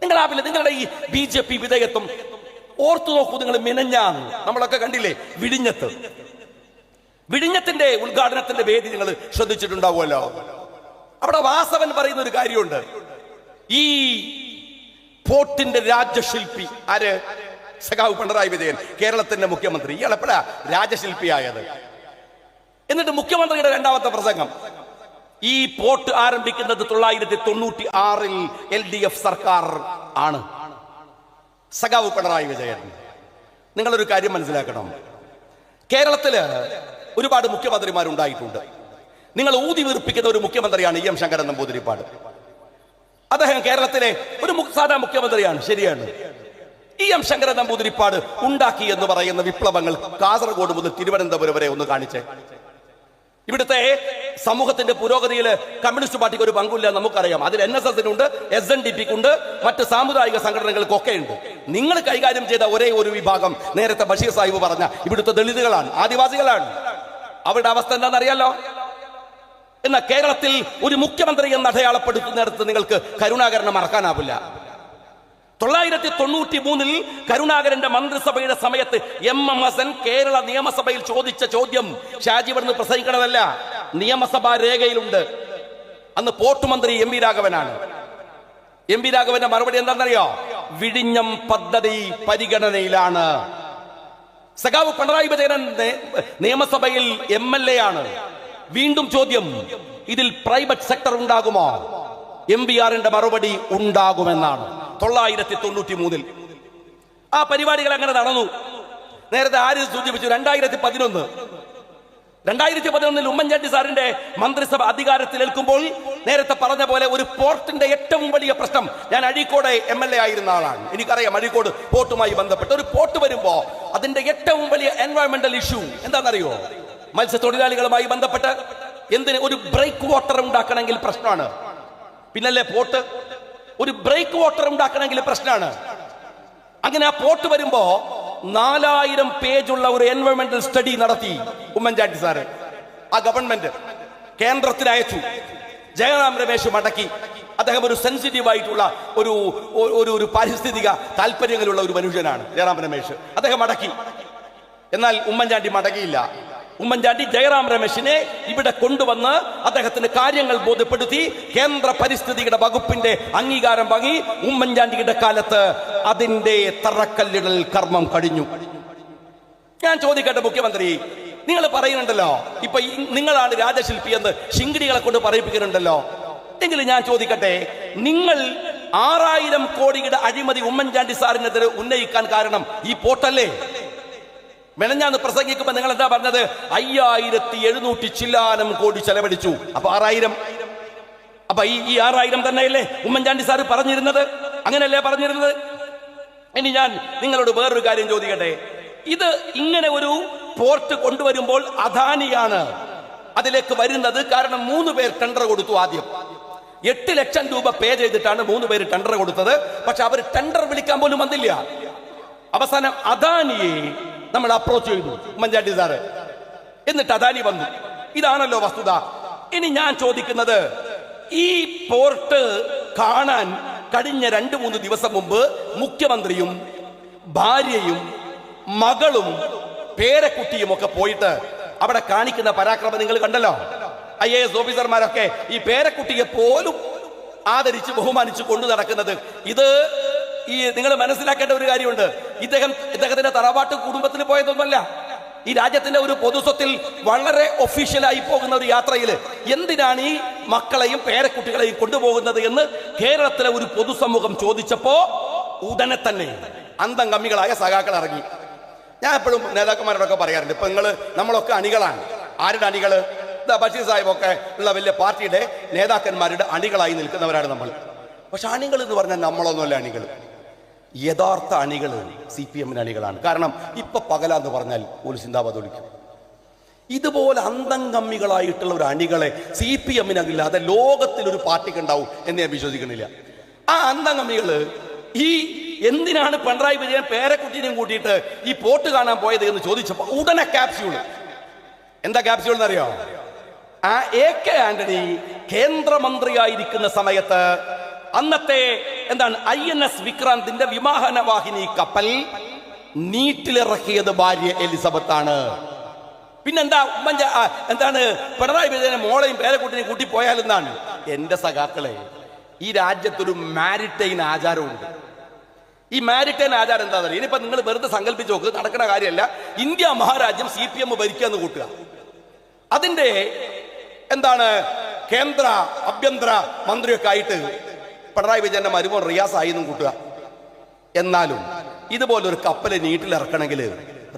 നിങ്ങളാവില്ല. നിങ്ങളുടെ ഈ BJP വിധേയത്വം ഓർത്തു നോക്കൂ. നിങ്ങൾ മിനഞ്ഞാൻ നമ്മളൊക്കെ കണ്ടില്ലേ വിഴിഞ്ഞത്തിന്റെ ഉദ്ഘാടനത്തിന്റെ വേദി നിങ്ങൾ ശ്രദ്ധിച്ചിട്ടുണ്ടാവുമല്ലോ. അവിടെ വാസവൻ പറയുന്ന ഒരു കാര്യമുണ്ട്. ഈ പോർട്ടിന്റെ രാജശില്പി ആര്? സഖാവ് പിണറായി വിജയൻ, കേരളത്തിന്റെ മുഖ്യമന്ത്രി. ഇയാൾ എപ്പോഴാ രാജശില്പിയായത്? എന്നിട്ട് മുഖ്യമന്ത്രിയുടെ രണ്ടാമത്തെ പ്രസംഗം, ഈ പോർട്ട് ആരംഭിക്കുന്നത് 1996 LDF സർക്കാർ ആണ്. സഖാവ് പിണറായി വിജയൻ, നിങ്ങളൊരു കാര്യം മനസ്സിലാക്കണം. കേരളത്തില് ഒരുപാട് മുഖ്യമന്ത്രിമാരുണ്ടായിട്ടുണ്ട്. നിങ്ങൾ ഊതി വീർപ്പിക്കുന്ന ഒരു മുഖ്യമന്ത്രിയാണ് EM ശങ്കരൻ നമ്പൂതിരിപ്പാട്. അദ്ദേഹം കേരളത്തിലെ ഒരു സാധാ മുഖ്യമന്ത്രിയാണ്, ശരിയാണ്. EM ശങ്കരൻ നമ്പൂതിരിപ്പാട് ഉണ്ടാക്കി എന്ന് പറയുന്ന വിപ്ലവങ്ങൾ കാസർഗോഡ് മുതൽ തിരുവനന്തപുരം വരെ ഒന്ന് കാണിച്ചേ. ഇവിടുത്തെ സമൂഹത്തിന്റെ പുരോഗതിയിൽ കമ്മ്യൂണിസ്റ്റ് പാർട്ടിക്ക് ഒരു പങ്കില്ല, നമുക്കറിയാം. അതിൽ NSSനുണ്ട്, SNDPക്കുണ്ട്, മറ്റ് സാമുദായിക സംഘടനകൾക്കൊക്കെ ഉണ്ട്. നിങ്ങൾ കൈകാര്യം ചെയ്ത ഒരേ ഒരു വിഭാഗം നേരത്തെ ബഷീർ സാഹിബ് പറഞ്ഞ ഇവിടുത്തെ ദളിതുകളാണ്, ആദിവാസികളാണ്. അവരുടെ അവസ്ഥ എന്താണെന്നറിയാലോ. എന്നാൽ കേരളത്തിൽ ഒരു മുഖ്യമന്ത്രി എന്ന് അടയാളപ്പെടുത്തുന്നിടത്ത് നിങ്ങൾക്ക് കരുണാകരനെ മറക്കാനാവില്ല. 1993 കരുണാകരന്റെ മന്ത്രിസഭയുടെ സമയത്ത് MM ഹസൻ കേരള നിയമസഭയിൽ ചോദിച്ച ചോദ്യം ഷാജി ഇവിടുന്ന് പ്രസംഗിക്കണതല്ല, നിയമസഭാ രേഖയിലുണ്ട്. അന്ന് പോർട്ട് മന്ത്രി MV രാഘവനാണ്. MV രാഘവന്റെ മറുപടി എന്താണെന്നറിയോ? വിഴിഞ്ഞം പദ്ധതി പരിഗണനയിലാണ്. സഖാവ് പിണറായി വിജയൻ നിയമസഭയിൽ MLA ആണ്. വീണ്ടും ചോദ്യം, ഇതിൽ പ്രൈവറ്റ് സെക്ടർ ഉണ്ടാകുമോ? MVRന്റെ മറുപടി ഉണ്ടാകുമെന്നാണ്. 1993 ആ പരിപാടികൾ അങ്ങനെ നടന്നു. നേരത്തെ ആര് സൂചിപ്പിച്ചു? 2011 ഉമ്മൻചാണ്ടി സാറിന്റെ മന്ത്രിസഭ അധികാരത്തിലേൽക്കുമ്പോൾ നേരത്തെ പറഞ്ഞ പോലെ ഒരു പോർട്ടിന്റെ ഏറ്റവും വലിയ പ്രശ്നം, ഞാൻ അഴീക്കോട് MLA ആയിരുന്ന ആളാണ്, എനിക്കറിയാം. അഴീക്കോട് പോർട്ടുമായി ബന്ധപ്പെട്ട് ഒരു പോർട്ട് വരുമ്പോ അതിന്റെ ഏറ്റവും വലിയ എൻവയോൺമെന്റൽ ഇഷ്യൂ എന്താണെന്നറിയോ? മത്സ്യത്തൊഴിലാളികളുമായി ബന്ധപ്പെട്ട് എന്തിന് ഒരു ബ്രേക്ക് വാട്ടർ ഉണ്ടാക്കണമെങ്കിൽ പ്രശ്നമാണ്. പിന്നല്ലേ പോർട്ട്? ഒരു ബ്രേക്ക് വാട്ടർ ഉണ്ടാക്കണമെങ്കിൽ പ്രശ്നമാണ്. അങ്ങനെ ആ പോർട്ട് വരുമ്പോ 4000 പേജുള്ള ഒരു എൻവയോൺമെന്റൽ സ്റ്റഡി നടത്തി ഉമ്മൻചാണ്ടി സാറ്. ആ ഗവൺമെന്റ് കേന്ദ്രത്തിൽ അയച്ചു. ജയറാം രമേശ് മടക്കി. അദ്ദേഹം ഒരു സെൻസിറ്റീവ് ആയിട്ടുള്ള ഒരു പാരിസ്ഥിതിക താല്പര്യങ്ങളുള്ള ഒരു മനുഷ്യനാണ് ജയറാം രമേശ്. അദ്ദേഹം മടക്കി. എന്നാൽ ഉമ്മൻചാണ്ടി മടക്കിയില്ല. ഉമ്മൻചാണ്ടി ജയറാം രമേശിനെ ഇവിടെ കൊണ്ടുവന്ന് അദ്ദേഹത്തിന് കാര്യങ്ങൾ ബോധ്യപ്പെടുത്തി. കേന്ദ്ര പരിസ്ഥിതിയുടെ വകുപ്പിന്റെ അംഗീകാരം വാങ്ങി. ഉമ്മൻചാണ്ടിയുടെ കാലത്ത് അതിന്റെ തറക്കല്ലിടൽ കർമ്മം കഴിഞ്ഞു. ഞാൻ ചോദിക്കട്ടെ മുഖ്യമന്ത്രി, നിങ്ങൾ പറയുന്നുണ്ടല്ലോ ഇപ്പൊ നിങ്ങളാണ് രാജശില്പി എന്ന് ശിങ്കിടികളെ കൊണ്ട് പറയിപ്പിക്കുന്നുണ്ടല്ലോ. എങ്കിലും ഞാൻ ചോദിക്കട്ടെ, നിങ്ങൾ 6000 കോടിയുടെ അഴിമതി ഉമ്മൻചാണ്ടി സാറിനെതിരെ ഉന്നയിക്കാൻ കാരണം ഈ പോർട്ടല്ലേ? മെനഞ്ഞാന്ന് പ്രസംഗിക്കുമ്പോ നിങ്ങൾ എന്താ പറഞ്ഞത്? 5700 ചില്ലാനം കോടി ചെലവഴിച്ചു. അപ്പൊ 6000, അപ്പൊ ഈ 6000 തന്നെയല്ലേ ഉമ്മൻചാണ്ടി സാറ് പറഞ്ഞിരുന്നത്? അങ്ങനെയല്ലേ പറഞ്ഞിരുന്നത്? ഇനി ഞാൻ നിങ്ങളോട് വേറൊരു കാര്യം ചോദിക്കട്ടെ. ഇത് ഇങ്ങനെ ഒരു പോർട്ട് കൊണ്ടുവരുമ്പോൾ അദാനിയാണ് അതിലേക്ക് വരുന്നത്. കാരണം 3 പേർ ടെൻഡർ കൊടുത്തു. ആദ്യം 8 ലക്ഷം രൂപ പേ ചെയ്തിട്ടാണ് 3 പേര് ടെൻഡർ കൊടുത്തത്. പക്ഷെ അവർ ടെൻഡർ വിളിക്കാൻ പോലും വന്നില്ല. അവസാനം അദാനിയെ നമ്മൾ അപ്രോച്ച് ചെയ്തു ഉമ്മൻചാണ്ടി സാറ്. എന്നിട്ട് അദാനി വന്നു. ഇതാണല്ലോ വസ്തുത. ഇനി ഞാൻ ചോദിക്കുന്നത്, ഈ പോർട്ട് കാണാൻ കഴിഞ്ഞ 2-3 ദിവസം മുമ്പ് മുഖ്യമന്ത്രിയും ഭാര്യയും മകളും പേരക്കുട്ടിയും ഒക്കെ പോയിട്ട് അവിടെ കാണിക്കുന്ന പരാക്രമം നിങ്ങൾ കണ്ടല്ലോ. IAS ഓഫീസർമാരൊക്കെ ഈ പേരക്കുട്ടിയെ പോലും ആദരിച്ച് ബഹുമാനിച്ച് കൊണ്ടു നടക്കുന്നത്. ഇത് ഈ നിങ്ങൾ മനസ്സിലാക്കേണ്ട ഒരു കാര്യമുണ്ട്. ഇദ്ദേഹത്തിന്റെ തറവാട്ട് കുടുംബത്തിൽ പോയതൊന്നുമല്ല. ഈ രാജ്യത്തിന്റെ ഒരു പൊതുസ്വത്തിൽ വളരെ ഒഫീഷ്യലായി പോകുന്ന ഒരു യാത്രയിൽ എന്തിനാണ് ഈ മക്കളെയും പേരക്കുട്ടികളെയും കൊണ്ടുപോകുന്നത് എന്ന് കേരളത്തിലെ ഒരു പൊതുസമൂഹം ചോദിച്ചപ്പോ ഉടനെ തന്നെ അന്തം കമ്മികളായ സഖാക്കൾ ഇറങ്ങി. ഞാൻ എപ്പോഴും നേതാക്കന്മാരോടൊക്കെ പറയാറുണ്ട്, ഇപ്പൊ നമ്മളൊക്കെ അണികളാണ്. ആരുടെ അണികള്? ബഷീർ സാഹിബൊക്കെ ഉള്ള വലിയ പാർട്ടിയുടെ നേതാക്കന്മാരുടെ അണികളായി നിൽക്കുന്നവരാണ് നമ്മൾ. പക്ഷെ അണികൾ എന്ന് പറഞ്ഞാൽ നമ്മളൊന്നുമല്ല അണികൾ. യഥാർത്ഥ അണികൾ CPM അണികളാണ്. കാരണം ഇപ്പൊ പകലാന്ന് പറഞ്ഞാൽ ഒരു സിന്ദാബാദ് ഒളിക്കും. ഇതുപോലെ അന്തം കമ്മികളായിട്ടുള്ള ഒരു അണികളെ CPM-നല്ലാതെ ലോകത്തിൽ ഒരു പാർട്ടിക്ക് ഉണ്ടാവും എന്ന് ഞാൻ വിശ്വസിക്കുന്നില്ല. ആ അന്തം കമ്മികള് ഈ എന്തിനാണ് പിണറായി വിജയൻ പേരക്കുട്ടിനെയും കൂട്ടിയിട്ട് ഈ പോർട്ട് കാണാൻ പോയത് എന്ന് ചോദിച്ചപ്പോ ഉടനെ ക്യാപ്സ്യൂൾ. എന്താ ക്യാപ്സ്യൂൾ എന്നറിയോ? ആ AK ആന്റണി കേന്ദ്രമന്ത്രിയായിരിക്കുന്ന സമയത്ത് അന്നത്തെ എന്താണ് INS വിക്രാന്തിന്റെ വിമാനവാഹിനി കപ്പൽ നീറ്റിലിറക്കിയത് ഭാര്യ എലിസബത്ത് ആണ്. പിന്നെന്താ എന്താണ് പിണറായി വിജയനെ മോളെയും പേരക്കുട്ടിനെയും കൂട്ടി പോയാലെന്നാണ്. എന്റെ സഖാക്കളെ, ഈ രാജ്യത്തൊരു മാരിടൈൻ ആചാരമുണ്ട്. ഈ മാരിടൈൻ ആചാരം എന്താ പറയുക? ഇനിയിപ്പോ നിങ്ങൾ വെറുതെ സങ്കല്പിച്ച് നോക്ക്, നടക്കുന്ന കാര്യമല്ല. ഇന്ത്യ മഹാരാജ്യം CPM ഭരിക്കുക എന്ന് കൂട്ടുക. അതിന്റെ എന്താണ് കേന്ദ്ര ആഭ്യന്തര മന്ത്രിയൊക്കെ ആയിട്ട് പിണറായി വിജയന്റെ മരുമോൻ റിയാസ് ആയി എന്നും കൂട്ടുക. എന്നാലും ഇതുപോലൊരു കപ്പല് നീട്ടിലിറക്കണമെങ്കിൽ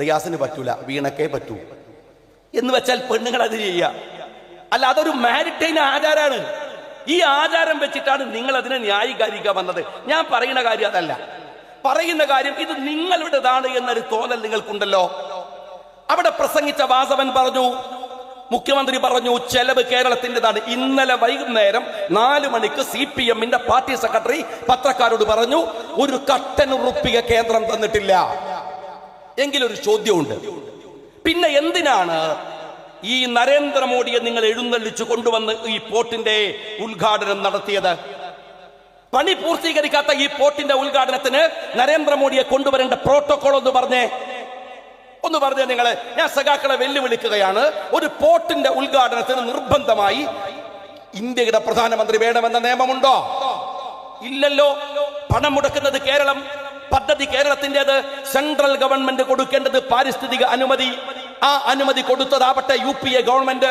റിയാസിന് പറ്റൂല, വീണക്കേ പറ്റൂ. എന്ന് വെച്ചാൽ പെണ്ണുങ്ങൾ അത് ചെയ്യുക. അല്ല, അതൊരു മാരിടൈൻ ആചാരാണ്. ഈ ആചാരം വെച്ചിട്ടാണ് നിങ്ങൾ അതിനെ ന്യായീകരിക്കാൻ വന്നത്. ഞാൻ പറയുന്ന കാര്യം അതല്ല. പറയുന്ന കാര്യം ഇത് നിങ്ങളുടേതാണ് എന്നൊരു തോന്നൽ നിങ്ങൾക്കുണ്ടല്ലോ. അവിടെ പ്രസംഗിച്ച വാസവൻ പറഞ്ഞു, മുഖ്യമന്ത്രി പറഞ്ഞു ചെലവ് കേരളത്തിൻ്റെതാണ്. ഇന്നലെ വൈകുന്നേരം 4 മണിക്ക് CPM-ന്റെ പാർട്ടി സെക്രട്ടറി പത്രക്കാരോട് പറഞ്ഞു, ഒരു കട്ടനുറുപ്പിക കേന്ദ്രം തന്നിട്ടില്ല. എങ്കിലൊരു ചോദ്യമുണ്ട്, പിന്നെ എന്തിനാണ് ഈ നരേന്ദ്രമോദിയെ നിങ്ങൾ എഴുന്നള്ളിച്ചു കൊണ്ടുവന്ന് ഈ പോർട്ടിന്റെ ഉദ്ഘാടനം നടത്തിയത്? പണി പൂർത്തീകരിക്കാത്ത ഈ പോർട്ടിന്റെ ഉദ്ഘാടനത്തിന് നരേന്ദ്രമോദിയെ കൊണ്ടുവരേണ്ട പ്രോട്ടോകോൾ ഒന്ന് പറഞ്ഞേ നിങ്ങള്. ഞാൻ സഖാക്കളെ വെല്ലുവിളിക്കുകയാണ്. ഒരു പോർട്ടിന്റെ ഉദ്ഘാടനത്തിന് നിർബന്ധമായി ഇന്ത്യയുടെ പ്രധാനമന്ത്രി വേണമെന്ന നിയമമുണ്ടോ? ഇല്ലല്ലോ. പണം മുടക്കുന്നത് കേരളം, പദ്ധതി കേരളത്തിൻ്റെത്. സെൻട്രൽ ഗവൺമെന്റ് കൊടുക്കേണ്ടത് പാരിസ്ഥിതിക അനുമതി. ആ അനുമതി കൊടുത്തതാവട്ടെ UPA ഗവൺമെന്റ്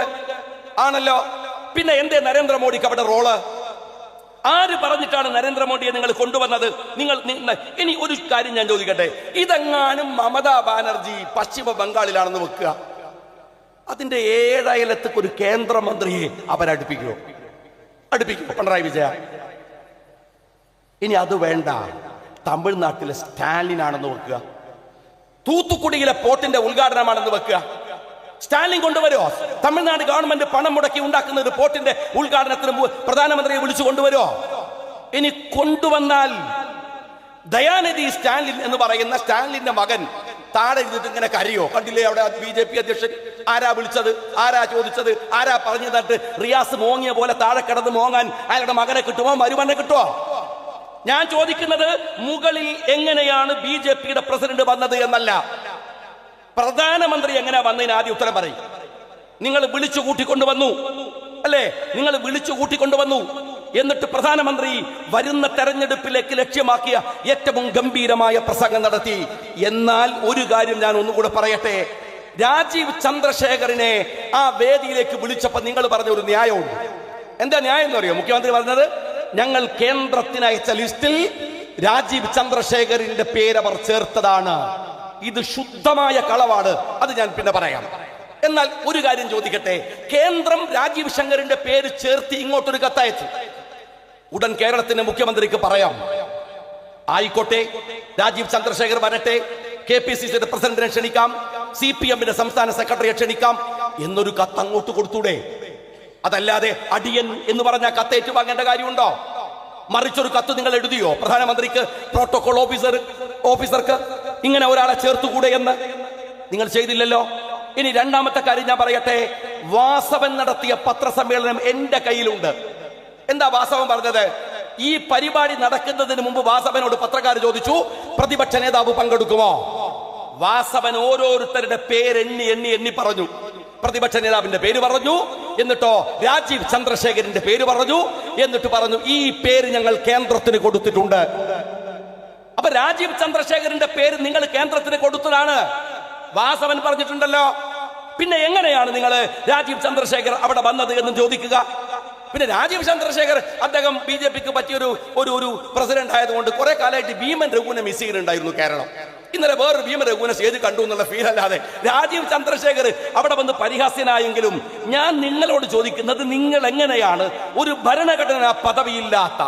ആണല്ലോ. പിന്നെ എന്തേ നരേന്ദ്രമോദിക്ക് അവിടെ റോള്? ആര് പറഞ്ഞിട്ടാണ് നരേന്ദ്രമോദിയെ നിങ്ങൾ കൊണ്ടുവന്നത്? നിങ്ങൾ ഇനി ഒരു കാര്യം ഞാൻ ചോദിക്കട്ടെ, ഇതെങ്ങാനും മമതാ ബാനർജി പശ്ചിമ ബംഗാളിലാണെന്ന് വെക്കുക, അതിന്റെ 7 അയലത്തേക്ക് ഒരു കേന്ദ്രമന്ത്രിയെ അവരടുപ്പിക്കുമോ? പിണറായി വിജയ. ഇനി അത് വേണ്ട, തമിഴ്നാട്ടിലെ സ്റ്റാലിൻ ആണെന്ന് വെക്കുക, തൂത്തുക്കുടിയിലെ പോർട്ടിന്റെ ഉദ്ഘാടനമാണെന്ന് വെക്കുക. സ്റ്റാലിൻ കൊണ്ടുവരുമോ? തമിഴ്നാട് ഗവൺമെന്റ് പണം മുടക്കി ഉണ്ടാക്കുന്ന ഒരു പോർട്ടിന്റെ ഉദ്ഘാടനത്തിന് പ്രധാനമന്ത്രിയെ വിളിച്ചു കൊണ്ടുവരുമോ? ഇനി കൊണ്ടുവന്നാൽ ദയാനിധി സ്റ്റാലിൻ എന്ന് പറയുന്ന സ്റ്റാലിന്റെ മകൻ താഴെ ഇരുന്നിട്ട് ഇങ്ങനെ കരയോ? കണ്ടില്ലേ അവിടെ BJP അധ്യക്ഷൻ? ആരാ വിളിച്ചത്? ആരാ ചോദിച്ചത്? ആരാ പറഞ്ഞു തന്നിട്ട് റിയാസ് മോങ്ങിയ പോലെ താഴെ കിടന്ന് മോങ്ങാൻ അയാളുടെ മകനെ കിട്ടുമോ, മരുമനെ കിട്ടുമോ? ഞാൻ ചോദിക്കുന്നത് മുകളിൽ എങ്ങനെയാണ് BJP-യുടെ പ്രസിഡന്റ് വന്നത് എന്നല്ല, പ്രധാനമന്ത്രി എങ്ങനെയാ വന്നതിന് ആദ്യം ഉത്തരം പറയും. നിങ്ങൾ വിളിച്ചു കൂട്ടിക്കൊണ്ടുവന്നു അല്ലേ? നിങ്ങൾ വിളിച്ചു കൂട്ടിക്കൊണ്ടുവന്നു. എന്നിട്ട് പ്രധാനമന്ത്രി വരുന്ന തെരഞ്ഞെടുപ്പിലേക്ക് ലക്ഷ്യമാക്കിയ ഏറ്റവും ഗംഭീരമായ പ്രസംഗം നടത്തി. എന്നാൽ ഒരു കാര്യം ഞാൻ ഒന്നുകൂടെ പറയട്ടെ, രാജീവ് ചന്ദ്രശേഖറിനെ ആ വേദിയിലേക്ക് വിളിച്ചപ്പോൾ നിങ്ങൾ പറഞ്ഞ ഒരു ന്യായമുണ്ട്. എന്താ ന്യായം എന്ന് അറിയോ? മുഖ്യമന്ത്രി പറഞ്ഞത്, ഞങ്ങൾ കേന്ദ്രത്തിന് അയച്ച ലിസ്റ്റിൽ രാജീവ് ചന്ദ്രശേഖറിന്റെ പേര് അവർ ചേർത്തതാണ്. ഇത് ശുദ്ധമായ കളവാണ്. അത് ഞാൻ പിന്നെ പറയാം. എന്നാൽ ഒരു കാര്യം ചോദിക്കട്ടെ, കേന്ദ്രം രാജീവ് ശങ്കറിന്റെ പേര് ചേർത്ത് ഇങ്ങോട്ടൊരു കത്തയച്ചു. ഉടൻ കേരളത്തിന്റെ മുഖ്യമന്ത്രിക്ക് പറയാം, ആയിക്കോട്ടെ, രാജീവ് ചന്ദ്രശേഖർ വരട്ടെ, KPCC-യുടെ പ്രസിഡന്റിനെ ക്ഷണിക്കാം, CPM-ന്റെ സംസ്ഥാന സെക്രട്ടറിയെ ക്ഷണിക്കാം എന്നൊരു കത്ത് അങ്ങോട്ട് കൊടുത്തൂടെ? അതല്ലാതെ അടിയൻ എന്ന് പറഞ്ഞ കത്തേറ്റ് വാങ്ങേണ്ട കാര്യമുണ്ടോ? മറിച്ചൊരു കത്ത് നിങ്ങൾ എഴുതിയോ പ്രധാനമന്ത്രിക്ക്, പ്രോട്ടോകോൾ ഓഫീസർക്ക് ഇങ്ങനെ ഒരാളെ ചേർത്തുകൂടെ എന്ന്? നിങ്ങൾ ചെയ്തില്ലല്ലോ. ഇനി രണ്ടാമത്തെ കാര്യം ഞാൻ പറയട്ടെ, വാസവൻ നടത്തിയ പത്രസമ്മേളനം എന്റെ കയ്യിലുണ്ട്. എന്താ വാസവൻ പറഞ്ഞത്? ഈ പരിപാടി നടക്കുന്നതിന് മുമ്പ് വാസവനോട് പത്രക്കാർ ചോദിച്ചു, പ്രതിപക്ഷ നേതാവ് പങ്കെടുക്കുമോ? വാസവൻ ഓരോരുത്തരുടെ പേര് എണ്ണി പറഞ്ഞു. പ്രതിപക്ഷ നേതാവിന്റെ പേര് പറഞ്ഞു, എന്നിട്ടോ രാജീവ് ചന്ദ്രശേഖരന്റെ പേര് പറഞ്ഞു, എന്നിട്ട് പറഞ്ഞു ഈ പേര് ഞങ്ങൾ കേന്ദ്രത്തിന് കൊടുത്തിട്ടുണ്ട്. അപ്പൊ രാജീവ് ചന്ദ്രശേഖരന്റെ പേര് നിങ്ങൾ കേന്ദ്രത്തിന് കൊടുത്തതാണ് വാസവൻ പറഞ്ഞിട്ടുണ്ടല്ലോ. പിന്നെ എങ്ങനെയാണ് നിങ്ങൾ രാജീവ് ചന്ദ്രശേഖർ അവിടെ വന്നത് എന്ന് ചോദിക്കുക? പിന്നെ രാജീവ് ചന്ദ്രശേഖർ അദ്ദേഹം BJP-ക്ക് പറ്റിയൊരു ഒരു പ്രസിഡന്റ് ആയതുകൊണ്ട് കുറെ കാലമായിട്ട് ഭീമൻ രഘുവിനെ മിസ് ചെയ്യുന്നുണ്ടായിരുന്നു കേരളം. ഇന്നലെ വേറൊരു ഭീമൻ രഘുവിനെ ചെയ്ത് കണ്ടു എന്നുള്ള ഫീൽ അല്ലാതെ രാജീവ് ചന്ദ്രശേഖർ അവിടെ വന്ന് പരിഹാസ്യനായെങ്കിലും ഞാൻ നിങ്ങളോട് ചോദിക്കുന്നത്, നിങ്ങൾ എങ്ങനെയാണ് ഒരു ഭരണഘടനാ പദവിയില്ലാത്ത